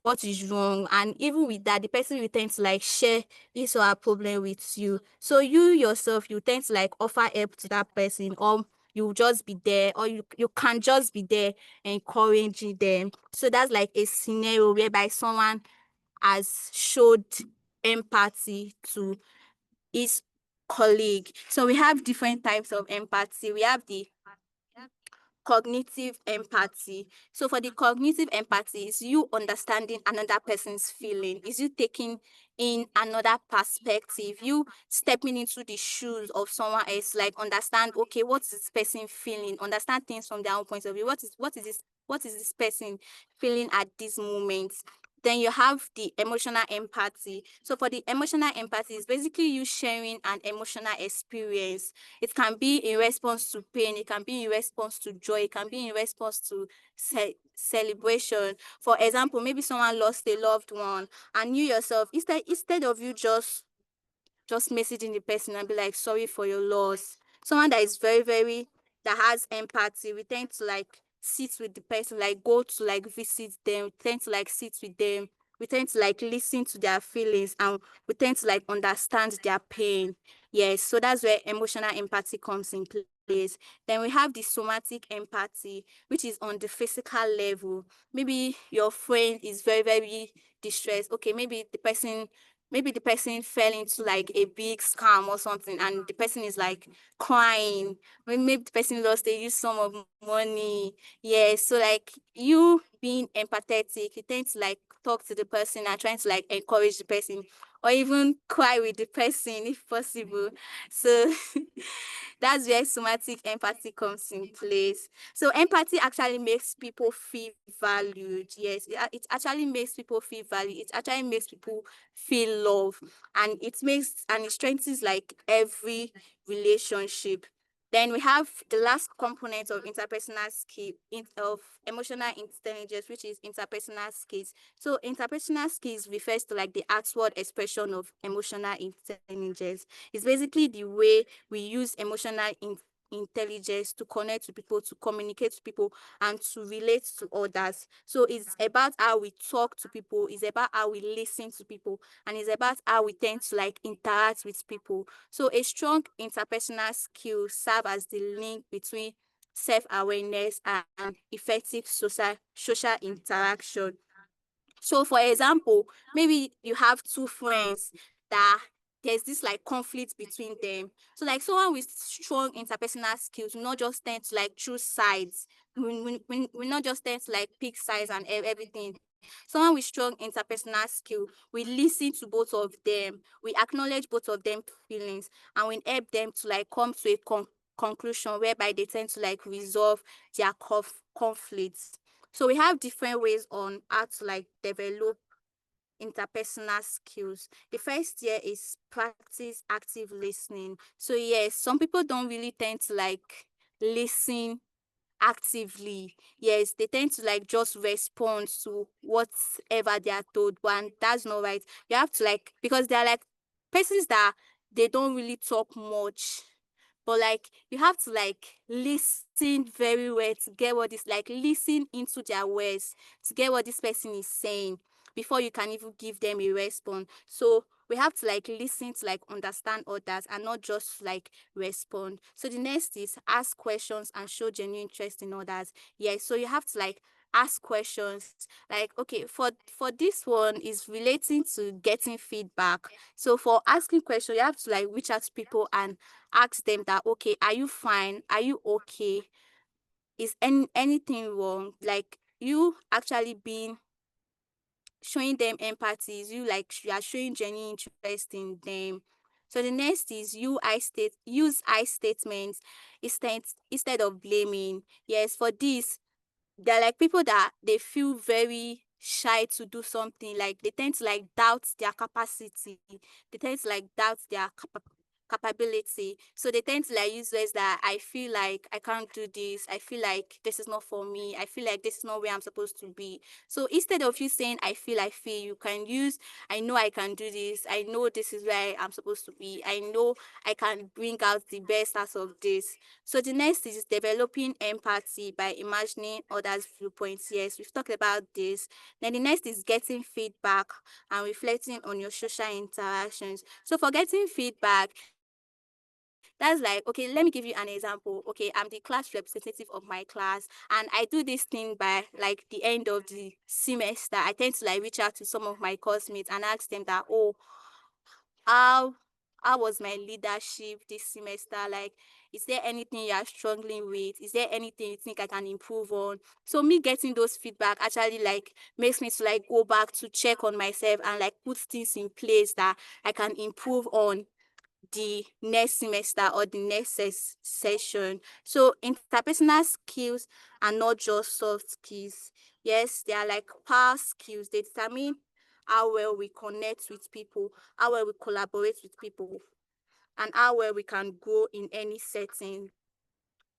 What is wrong? And even with that, the person will tend to like share his or her problem with you. So you yourself, you tend to like offer help to that person, or you just be there, or you can just be there encouraging them. So that's like a scenario whereby someone has showed empathy to his colleague. So we have different types of empathy. We have the cognitive empathy. So for the cognitive empathy, is you understanding another person's feeling, is you taking in another perspective, you stepping into the shoes of someone else, like understand, okay, what is this person feeling, understand things from their own point of view. What is this person feeling at this moment? Then you have the emotional empathy. So for the emotional empathy, it's basically you sharing an emotional experience. It can be in response to pain, it can be in response to joy, it can be in response to celebration. For example, maybe someone lost a loved one, and you yourself, instead of you just messaging the person and be like, sorry for your loss. Someone that is very, very, that has empathy, we tend to like sit with the person, like go to like visit them, we tend to like sit with them, we tend to like listen to their feelings, and we tend to like understand their pain. Yes, so that's where emotional empathy comes in place. Then we have the somatic empathy, which is on the physical level. Maybe your friend is very, very distressed. Okay, maybe the person fell into like a big scam or something, and the person is like crying. Maybe the person lost a huge sum of money. Yeah, so like you being empathetic, you tend to like talk to the person and trying to like encourage the person, or even cry with the person if possible. So that's where somatic empathy comes in place. So empathy actually makes people feel valued. Yes, it actually makes people feel valued. It actually makes people feel love, and it strengthens like every relationship. Then we have the last component of interpersonal skill of emotional intelligence, which is interpersonal skills. So interpersonal skills refers to like the outward expression of emotional intelligence. It's basically the way we use emotional intelligence to connect to people, to communicate to people, and to relate to others. So it's about how we talk to people, it's about how we listen to people, and it's about how we tend to like interact with people. So a strong interpersonal skill serve as the link between self-awareness and effective social interaction. So for example, maybe you have two friends that there's this like conflict between them. So like someone with strong interpersonal skills will not just tend to like choose sides. We not just tend to like pick sides and everything. Someone with strong interpersonal skill, we listen to both of them, we acknowledge both of them feelings, and we help them to like come to a conclusion whereby they tend to like resolve their conflicts. So we have different ways on how to like develop interpersonal skills. The first year is practice active listening. So yes, some people don't really tend to like listen actively. Yes, they tend to like just respond to whatever they are told, but that's not right. You have to like, because they're like persons that they don't really talk much, but like you have to like listen very well to get what is like, listen into their words to get what this person is saying before you can even give them a response. So we have to like listen to like understand others and not just like respond. So the next is ask questions and show genuine interest in others. Yeah, so you have to like ask questions, like okay, for this one is relating to getting feedback. So for asking questions, you have to like reach out to people and ask them that, okay, are you fine, are you okay, is anything wrong? Like you actually being showing them empathy, is you like you are showing genuine interest in them. So the next is use I statements instead of blaming. Yes, for this, they're like people that they feel very shy to do something, like they tend to like doubt their capacity, they tend to like doubt their capability. So they tend to like use words that I feel like I can't do this. I feel like this is not for me. I feel like this is not where I'm supposed to be. So instead of you saying I feel, you can use I know I can do this. I know this is where I'm supposed to be. I know I can bring out the best out of this. So the next is developing empathy by imagining others' viewpoints. Yes, we've talked about this. Then the next is getting feedback and reflecting on your social interactions. So for getting feedback, that's like, okay, let me give you an example. Okay, I'm the class representative of my class, and I do this thing by like the end of the semester. I tend to like reach out to some of my classmates and ask them that, oh, how how was my leadership this semester? Like, is there anything you are struggling with? Is there anything you think I can improve on? So me getting those feedback actually like makes me to like go back to check on myself and like put things in place that I can improve on the next semester or the next session. So interpersonal skills are not just soft skills. Yes, they are like power skills. They determine how well we connect with people, how well we collaborate with people, and how well we can grow in any setting.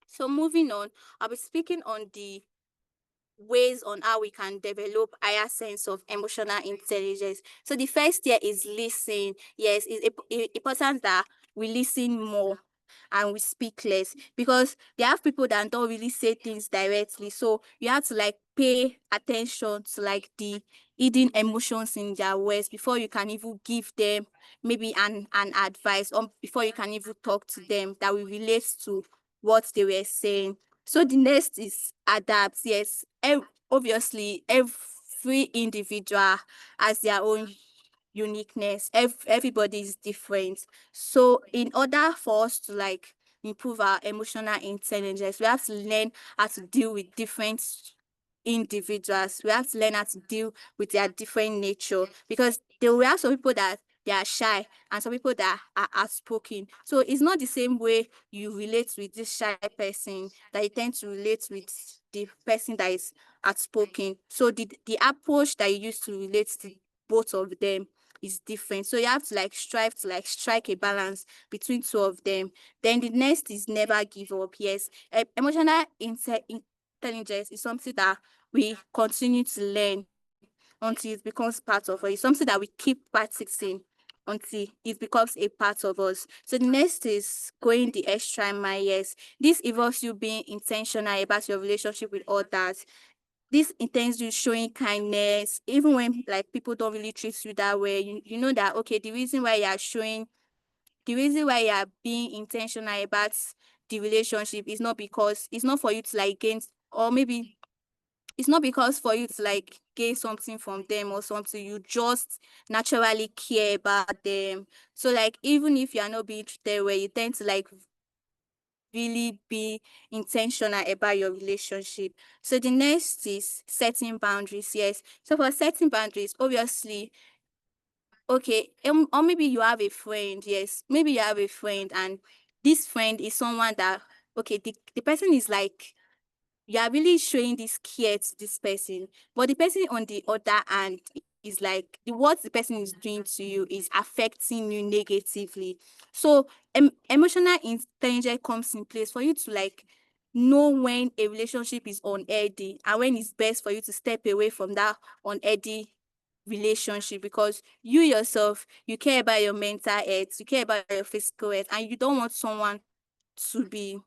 So moving on, I'll be speaking on the ways on how we can develop higher sense of emotional intelligence. So the first here is listen. Yes, it's important that we listen more and we speak less, because they have people that don't really say things directly. So you have to like pay attention to like the hidden emotions in their words before you can even give them maybe an advice, or before you can even talk to them that will relate to what they were saying. So the next is adapt. Yes, obviously every individual has their own uniqueness. Everybody is different. So in order for us to like improve our emotional intelligence, we have to learn how to deal with different individuals. We have to learn how to deal with their different nature, because there will have some people that they are shy and some people that are outspoken. So it's not the same way you relate with this shy person that you tend to relate with the person that is outspoken. So the approach that you use to relate to both of them is different. So you have to like strive to like strike a balance between two of them. Then the next is never give up. Yes, emotional intelligence is something that we continue to learn until it becomes part of us. It's something that we keep practicing until it becomes a part of us. So the next is going the extra mile. Yes, this involves you being intentional about your relationship with others. This intends you showing kindness even when like people don't really treat you that way. You know that okay, the reason why you are being intentional about the relationship is not because it's not for you to like gain, or maybe it's not because for you to like gain something from them or something. You just naturally care about them. So like even if you are not being treated well, you tend to like really be intentional about your relationship. So the next is setting boundaries. Yes. So for setting boundaries, obviously, okay, or maybe you have a friend. Yes, maybe you have a friend, and this friend is someone that okay, the person is like you are really showing this care to this person, but the person on the other hand is like what the person is doing to you is affecting you negatively. So emotional intelligence comes in place for you to like know when a relationship is unhealthy and when it's best for you to step away from that unhealthy relationship, because you yourself, you care about your mental health, you care about your physical health, and you don't want someone to be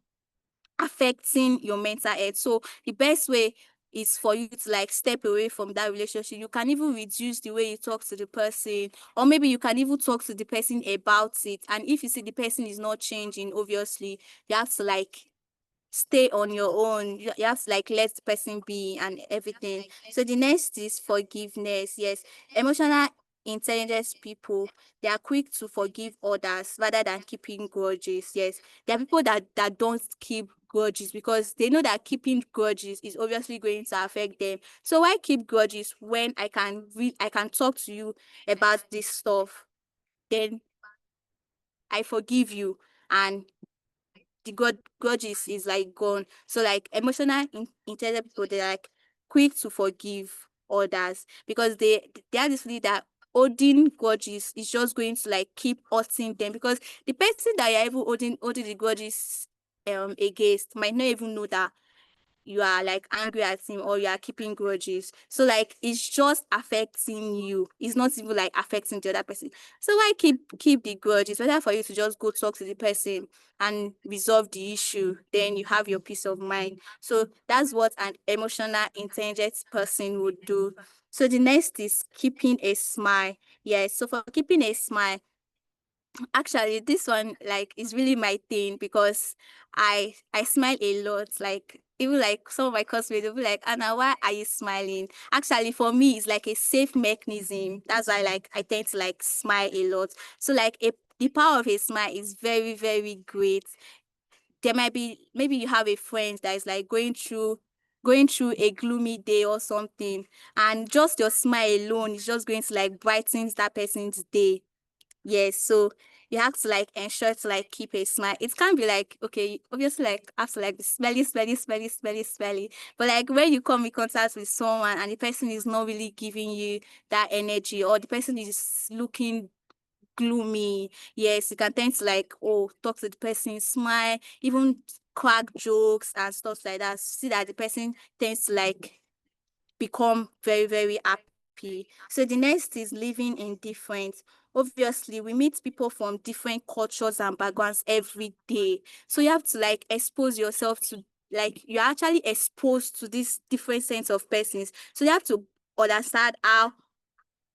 affecting your mental health. So the best way is for you to like step away from that relationship. You can even reduce the way you talk to the person, or maybe you can even talk to the person about it. And if you see the person is not changing, obviously you have to like stay on your own. You have to like let the person be and everything. So the next is forgiveness. Yes, emotional intelligence people, they are quick to forgive others rather than keeping grudges. Yes, there are people that don't keep grudges because they know that keeping grudges is obviously going to affect them. So why keep grudges when I can talk to you about this stuff, then I forgive you, and the grudges is like gone. So like emotional intelligent people, they're like quick to forgive others because they have this belief that holding grudges is just going to like keep hurting them, because the person that you're even holding the grudges against might not even know that you are like angry at him or you are keeping grudges. So like it's just affecting you. It's not even like affecting the other person. So why keep the grudge? It's better for you to just go talk to the person and resolve the issue. Then you have your peace of mind. So that's what an emotional intelligent person would do. So the next is keeping a smile. Yes. So for keeping a smile, actually this one like is really my thing, because I smile a lot. Like even like some of my classmates will be like, Anna, why are you smiling? Actually for me it's like a safe mechanism. That's why like I tend to like smile a lot. So like the power of a smile is very, very great. There might be, maybe you have a friend that is like going through a gloomy day or something, and just your smile alone is just going to like brighten that person's day. Yes, so you have to like ensure to like keep a smile. It can't be like, okay, obviously like have to like be smelly, smelly, smelly, smelly, smelly. But like when you come in contact with someone and the person is not really giving you that energy, or the person is looking gloomy, yes, you can tend to like, oh, talk to the person, smile, even crack jokes and stuff like that. See that the person tends to like become very, very happy. So the next is living in different. Obviously, we meet people from different cultures and backgrounds every day. So you have to like expose yourself to, like, you're actually exposed to these different kinds of persons. So you have to understand how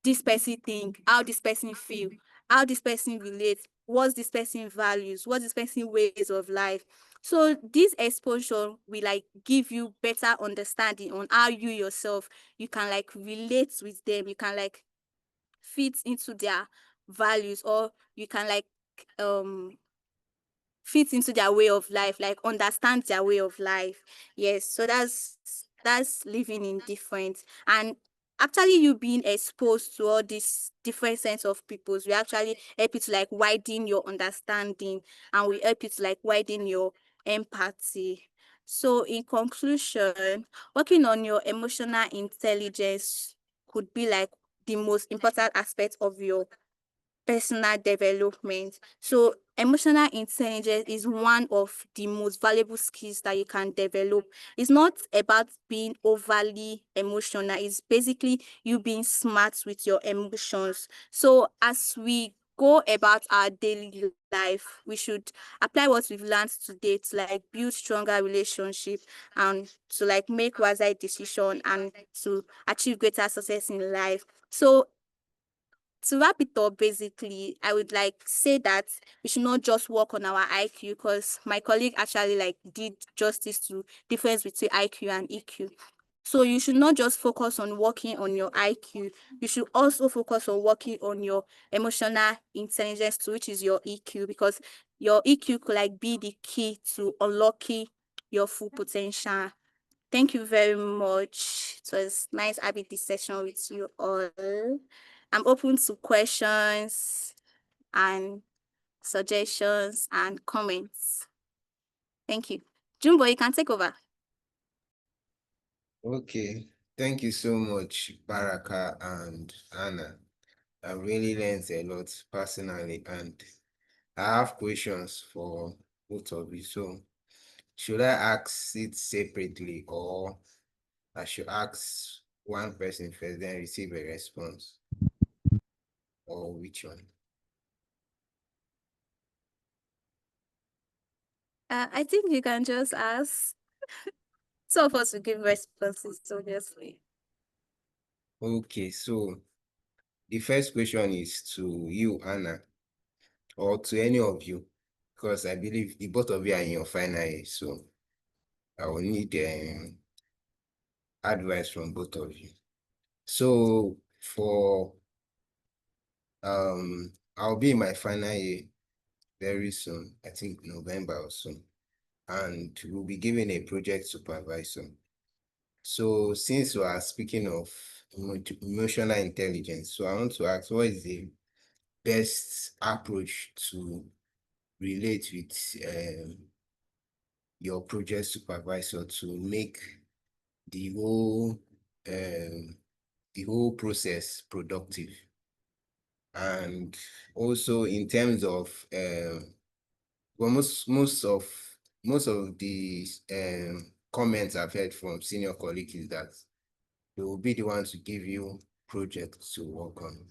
this person think, how this person feel, how this person relates, what this person values, what this person ways of life. So this exposure will like give you better understanding on how you yourself, you can like relate with them, you can like fit into their values, or you can like um fit into their way of life, like understand their way of life. Yes, so that's living in different. And actually you being exposed to all these different sense of peoples will actually help you to like widen your understanding, and will help you to like widen your empathy. So in conclusion, working on your emotional intelligence could be like the most important aspect of your personal development. So emotional intelligence is one of the most valuable skills that you can develop. It's not about being overly emotional. It's basically you being smart with your emotions. So as we go about our daily life, we should apply what we've learned today to like build stronger relationship, and to like make wiser decision, and to achieve greater success in life. So to wrap it up, basically, I would like say that we should not just work on our IQ, because my colleague actually like did justice to difference between IQ and EQ. So you should not just focus on working on your IQ. You should also focus on working on your emotional intelligence too, which is your EQ, because your EQ could like be the key to unlocking your full potential. Thank you very much. It was nice having this session with you all. I'm open to questions and suggestions and comments. Thank you. Jumbo, you can take over. Okay, thank you so much, Baraka and Anna. I really learned a lot personally, and I have questions for both of you. So, should I ask it separately, or I should ask one person first, then receive a response, or which one? I think you can just ask. Some of us will give responses, obviously. Okay, so the first question is to you, Anna, or to any of you, because I believe the both of you are in your final year, so I will need advice from both of you. So for I'll be in my final year very soon, I think November or so, and we'll be given a project supervisor. So since we are speaking of emotional intelligence, so I want to ask, what is the best approach to relate with your project supervisor to make the whole um, the whole process productive? And also in terms of well, most of the comments I've heard from senior colleagues is that they will be the ones to give you projects to work on.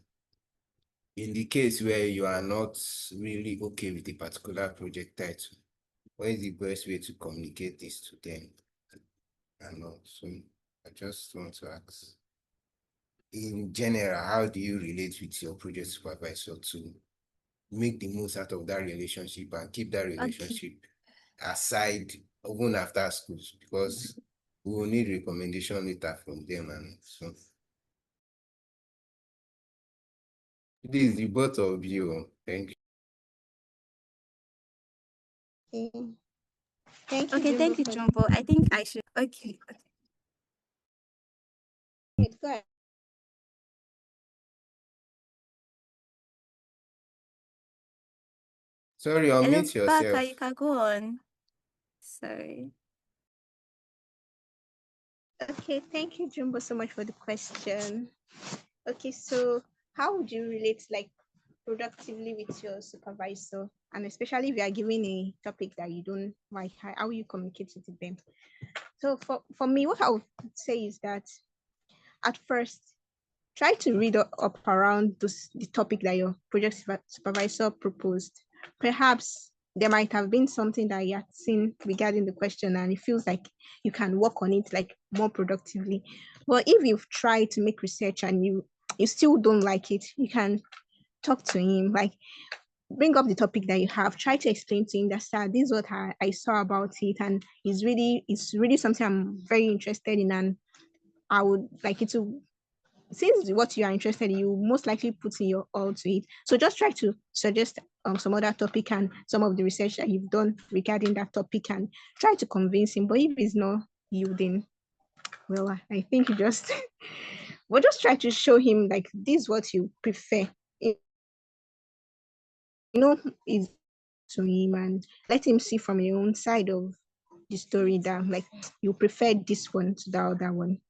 In the case where you are not really okay with a particular project title, what is the best way to communicate this to them? And so I just want to ask, in general, how do you relate with your project supervisor to make the most out of that relationship and keep that relationship aside even after schools? Because we will need recommendation later from them. And so this is the both of you. Thank you. Okay. Thank you, Okay, Jumbo, thank you, for Jumbo. I think I should. Okay. it. Go ahead. Sorry, Hello, unmute Baka, yourself. you can go on. Sorry. Okay, thank you, Jumbo, so much for the question. Okay, so how would you relate like productively with your supervisor? And especially if you are given a topic that you don't like, how will you communicate it with them? So for me, what I would say is that at first, try to read up around the topic that your project supervisor proposed. Perhaps there might have been something that you had seen regarding the question and it feels like you can work on it like more productively. But if you've tried to make research and you still don't like it, you can talk to him, like bring up the topic that you have, try to explain to him that, sir, this is what I saw about it, and it's really something I'm very interested in, and I would like it to, since what you are interested in, you most likely put in your all to it. So just try to suggest some other topic and some of the research that you've done regarding that topic and try to convince him. But if he's not yielding, well, I think you just, but just try to show him like this is what you prefer. Is to him and let him see from your own side of the story that like you prefer this one to the other one.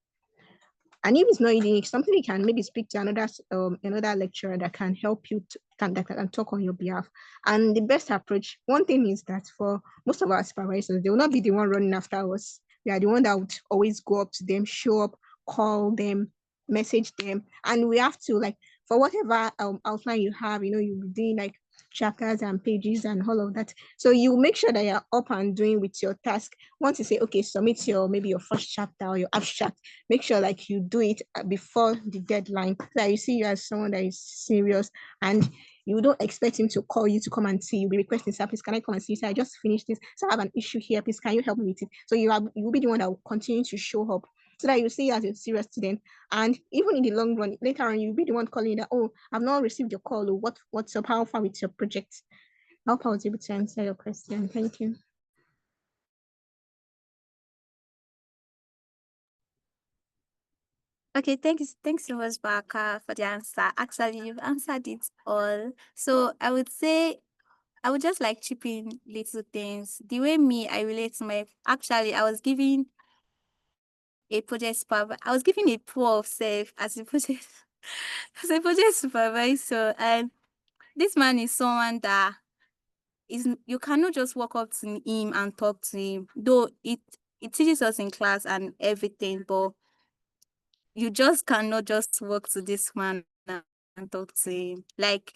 And if it's not unique, something you can maybe speak to another lecturer that can help you that can talk on your behalf. And the best approach, one thing is that for most of our supervisors, they will not be the one running after us. We are the one that would always go up to them, show up, call them, message them, and we have to like for whatever outline you have, you'll be doing like chapters and pages and all of that. So you make sure that you're up and doing with your task. Once you say, okay, submit maybe your first chapter or your abstract, make sure like you do it before the deadline, so that you see you as someone that is serious and you don't expect him to call you to come and see you, be requesting, sir, please can I come and see you? So I just finished this, so I have an issue here, please can you help me with it? So you will be the one that will continue to show up, so that you see you as a serious student. And even in the long run, later on, you'll be the one calling that, oh, I've not received your call, or what's up, how far with your project? I hope I was able to answer your question. Thank you. Okay, thanks so much, Baka, for the answer. Actually, you've answered it all. So I would say I would just like chip in little things. The way I relate to actually, I was giving a project supervisor. I was giving a pro of self as a project as a project supervisor, and this man is someone that you cannot just walk up to him and talk to him. Though it teaches us in class and everything, but you just cannot just walk to this man and talk to him. Like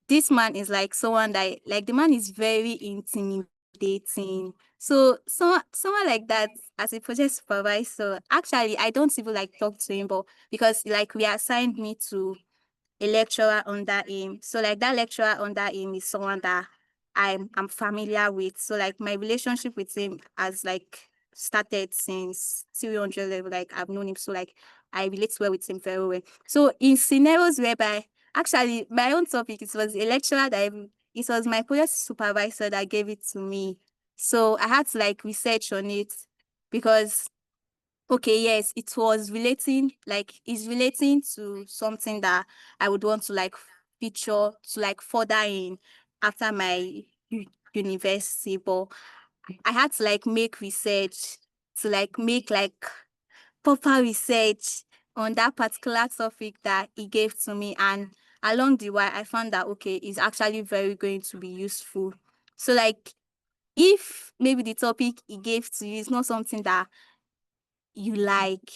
this man is like someone that like the man is very intimidating. So someone like that as a project supervisor, actually I don't even like talk to him, but because like we assigned me to a lecturer under him. So like that lecturer under him is someone that I'm familiar with. So like my relationship with him has like started since 300 level. Like I've known him, so like I relate well with him very well. So in scenarios whereby actually my own topic, it was a lecturer it was my project supervisor that gave it to me. So I had to like research on it because okay, yes, it was relating, like it's relating to something that I would want to like feature to like further in after my university. But I had to like make research to like make like proper research on that particular topic that he gave to me. And along the way, I found that, okay, it's actually very going to be useful. So like, if maybe the topic he gave to you is not something that you like,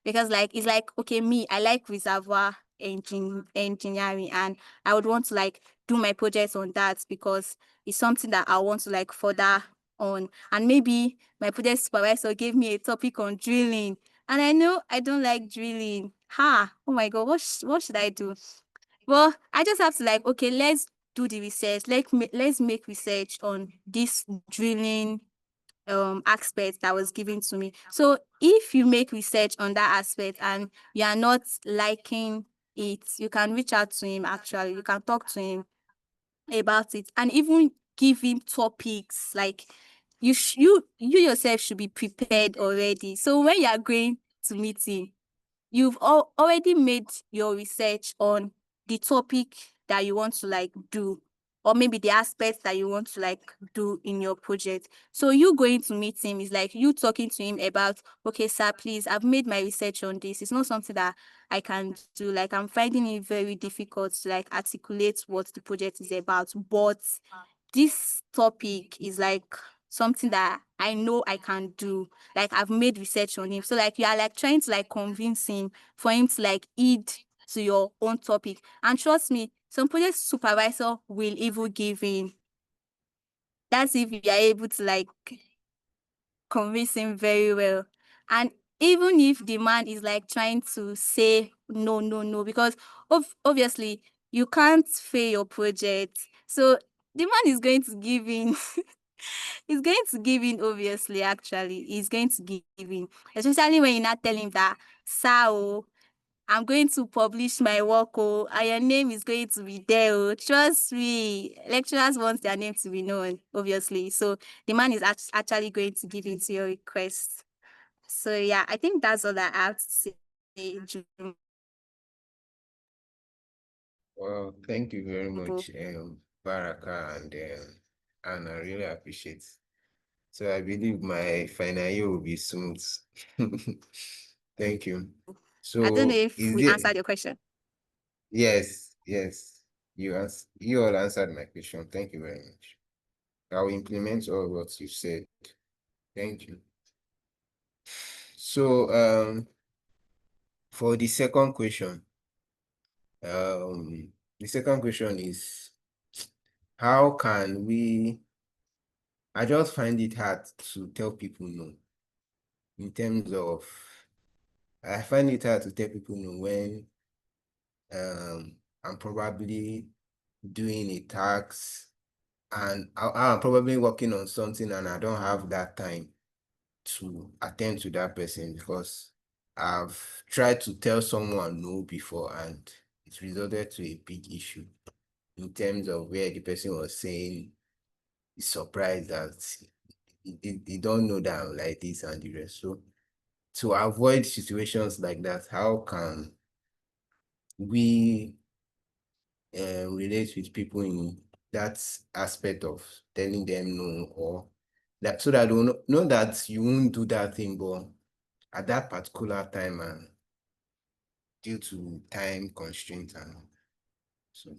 because like it's like, okay, me, I like reservoir engineering, and I would want to like do my projects on that because it's something that I want to like further on. And maybe my project supervisor gave me a topic on drilling, and I know I don't like drilling. Oh my god, what should I do? Well, I just have to like, okay, let's do the research. Let's make research on this drilling aspect that was given to me. So if you make research on that aspect and you are not liking it, you can reach out to him. Actually, you can talk to him about it, and even give him topics. Like, you yourself should be prepared already. So when you are going to meet him, you've already made your research on the topic that you want to like do, or maybe the aspects that you want to like do in your project. So you going to meet him is like you talking to him about, okay, sir, please, I've made my research on this. It's not something that I can do. Like, I'm finding it very difficult to like articulate what the project is about. But this topic is like something that I know I can do. Like, I've made research on him. So like, you are like trying to like convince him for him to like heed to your own topic. And trust me, some project supervisor will even give in. That's if you are able to like convince him very well. And even if the man is like trying to say no, no, no, because obviously you can't fail your project. So the man is going to give in. He's going to give in, obviously, actually. He's going to give in. Especially when you not tell him that, sir, oh, I'm going to publish my work, oh, and your name is going to be there, oh. Trust me. Lecturers want their name to be known, obviously. So the man is actually going to give in to your request. So yeah, I think that's all I have to say, Well, thank you very Jumbo. much, Baraka and Anna. I really appreciate. So I believe my final year will be smooth. Thank you. I don't know So if is we it? answered your question. Yes, yes. You all answered my question. Thank you very much. I will implement all what you said. Thank you. So for the second question is, how can we, I just find it hard to tell people no in terms of, I find it hard to tell people no when I'm probably doing a task and I'm probably working on something and I don't have that time to attend to that person because I've tried to tell someone no before and it resulted to a big issue in terms of where the person was saying he's surprised that he don't know that I'm like this and the rest. So to avoid situations like that, how can we relate with people in that aspect of telling them no, or that so that they know that you won't do that thing, but at that particular time and due to time constraints and so.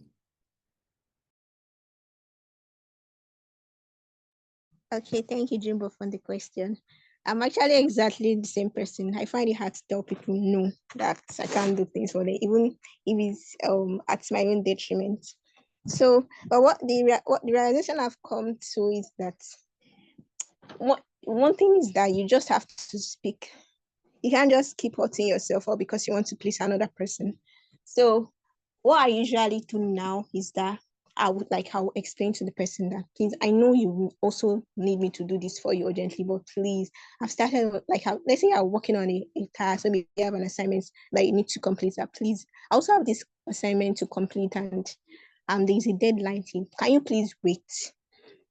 Okay, thank you, Jimbo, for the question. I'm actually exactly the same person. I find it hard to tell people no, that I can't do things for them, even if it's at my own detriment. So, but what the realization I've come to is that one thing is that you just have to speak. You can't just keep hurting yourself up because you want to please another person. So what I usually do now is that I'll explain to the person that, please, I know you will also need me to do this for you urgently, but please, I've started let's say I'm working on a task, maybe you have an assignment that you need to complete that. Please, I also have this assignment to complete and there's a deadline. Can you please wait?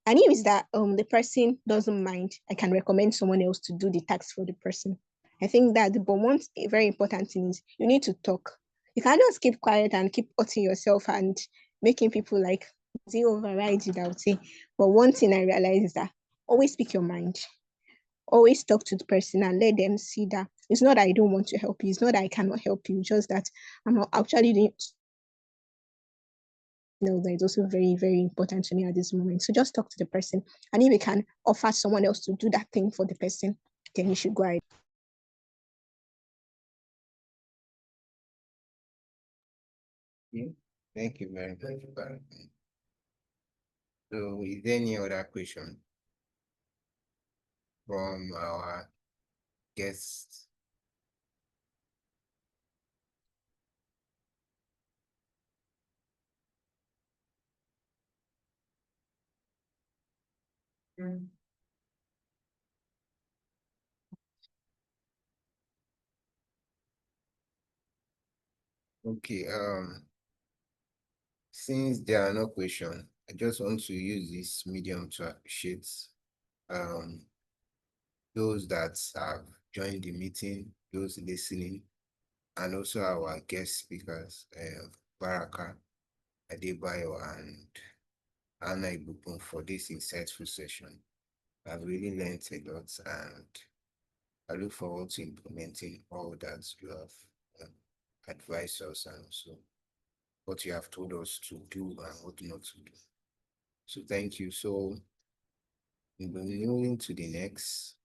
And if it's that the person doesn't mind, I can recommend someone else to do the task for the person. I think that, but one very important thing is you need to talk. You can't just keep quiet and keep hurting yourself and making people like they override it, I would say. But one thing I realize is that always speak your mind. Always talk to the person and let them see that it's not that I don't want to help you. It's not that I cannot help you. Just that I'm not actually doing that is also very, very important to me at this moment. So just talk to the person. And if you can offer someone else to do that thing for the person, then you should go ahead. Thank you very much, Barakat. So is there any other question from our guests? Okay, since there are no questions, I just want to use this medium to appreciate um those that have joined the meeting, those listening, and also our guest speakers, Barakat, Adebayo, and Annah Ibukun for this insightful session. I've really learned a lot, and I look forward to implementing all that you have advised us, and also what you have told us to do and what not to do. So thank you. So we'll be moving to the next.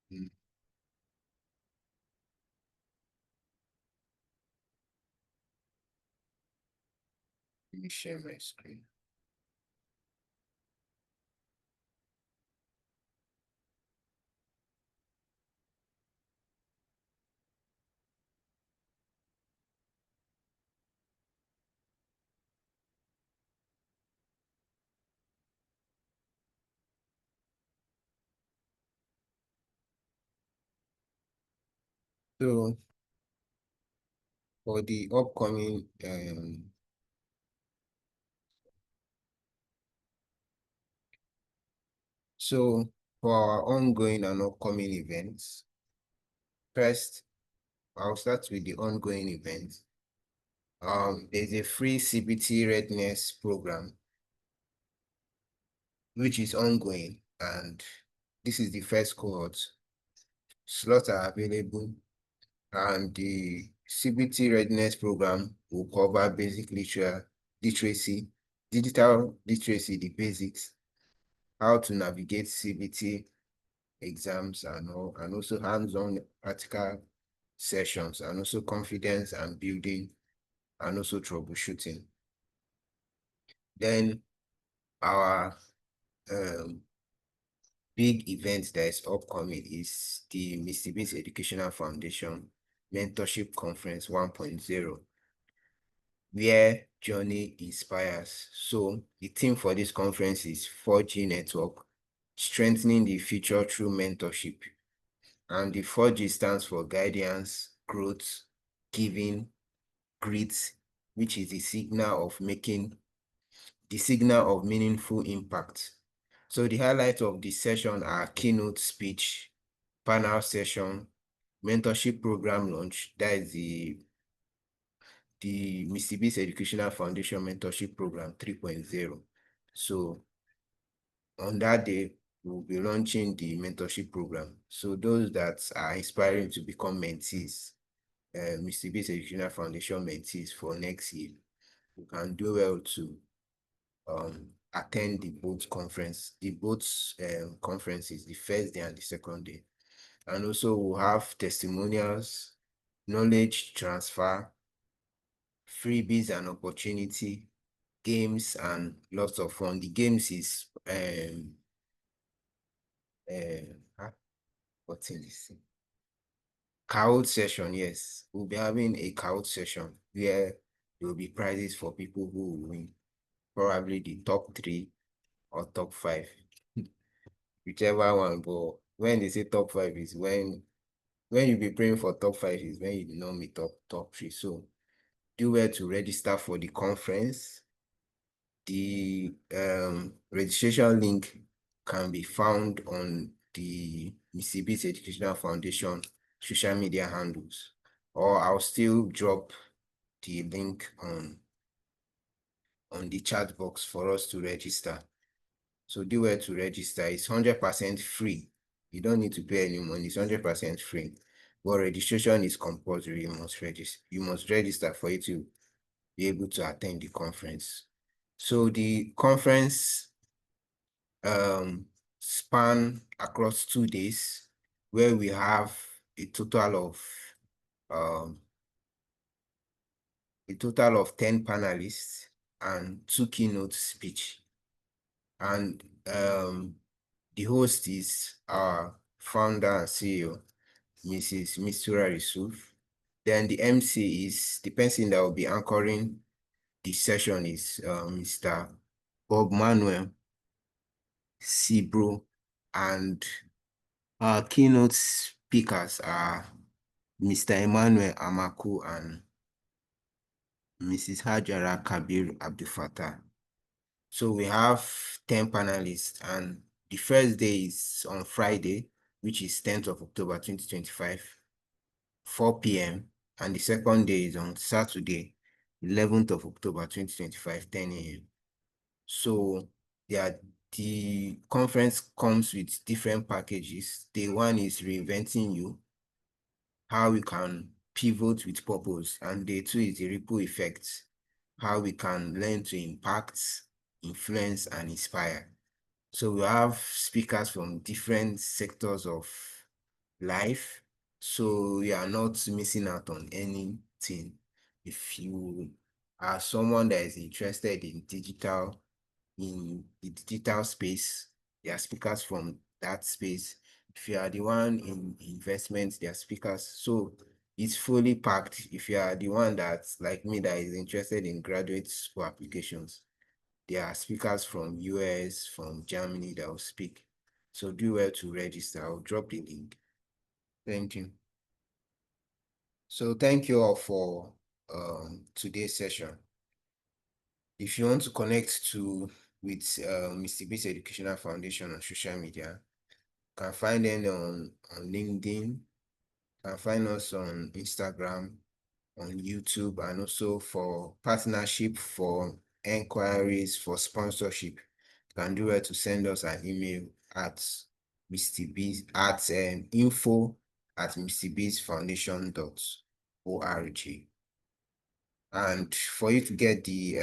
Let me share my screen. So for the upcoming so for our ongoing and upcoming events, first I'll start with the ongoing events. There's a free CBT readiness program which is ongoing, and this is the first cohort. Slots are available, and the CBT readiness program will cover basic literacy, digital literacy, the basics, how to navigate CBT exams and all, and also hands-on practical sessions, and also confidence and building, and also troubleshooting. Then our big event that is upcoming is the Mr. Beast Educational Foundation Mentorship Conference 1.0, where Journey inspires. So the theme for this conference is 4G network, strengthening the future through mentorship. And the 4G stands for guidance, growth, giving, grit, which is the signal of meaningful impact. So the highlights of the session are keynote speech, panel session, mentorship program launch. That is the Mr. Beast Educational Foundation Mentorship Program 3.0. So on that day, we'll be launching the mentorship program. So those that are inspiring to become mentees, Mr. Beast Educational Foundation mentees for next year, you can do well to attend the both conferences, the first day and the second day. And also we'll have testimonials, knowledge transfer, freebies and opportunity, games, and lots of fun. The games is what's in this thing? Kahoot session, yes. We'll be having a Kahoot session where there will be prizes for people who will win, probably the top 3 or top 5, whichever one. But when they say top 5 is when you be praying for top 5 is when you do not meet top 3. So do well to register for the conference. The registration link can be found on the Mr. Beast Educational Foundation social media handles, or I'll still drop the link on the chat box for us to register. So do well to register. It's 100% free. You don't need to pay any money. It's 100% free. But registration is compulsory. You must register for it to be able to attend the conference. So the conference span across 2 days, where we have a total um, of 10 panelists and 2 keynote speech. And the host is our founder and CEO, Mrs. Mistura Yusuf. Then the MC is the person that will be anchoring the session is Mr. Bob Manuel Sibro, and our keynote speakers are Mr. Emmanuel Amaku and Mrs. Hajara Kabir Abdul. So we have 10 panelists, and the first day is on Friday, which is 10th of October 2025, 4 p.m. And the second day is on Saturday, 11th of October 2025, 10 a.m. So yeah, the conference comes with different packages. Day one is reinventing you, how we can pivot with purpose. And day two is the ripple effect, how we can learn to impact, influence, and inspire. So we have speakers from different sectors of life. So you are not missing out on anything. If you are someone that is interested in the digital space, there are speakers from that space. If you are the one in investments, there are speakers. So it's fully packed. If you are the one that's like me that is interested in graduate school applications, there are speakers from US, from Germany that will speak. So do well to register. I'll drop the link. Thank you. So thank you all for today's session. If you want to connect with Mr. Beast Educational Foundation on social media, you can find them on LinkedIn, you can find us on Instagram, on YouTube, and also for partnership, for inquiries, for sponsorship. You can do well to send us an email at info@mrbeastfoundation.org. And for you to get the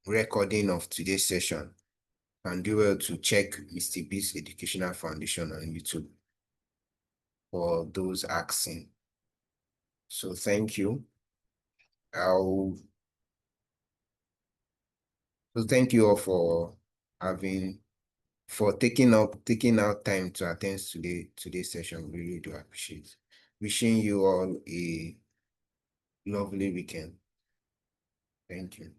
recording of today's session, and do well to check Mr. Beast Educational Foundation on YouTube for those asking. So thank you. So thank you all for taking out time to attend today's session. We really do appreciate. Wishing you all a lovely weekend. Thank you.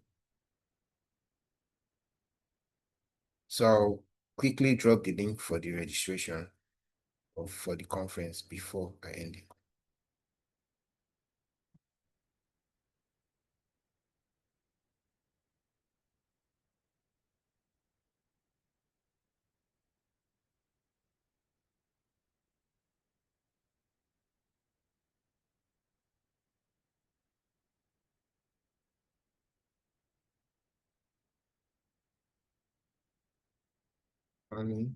So I'll quickly drop the link for the registration for the conference before I end it. Funny.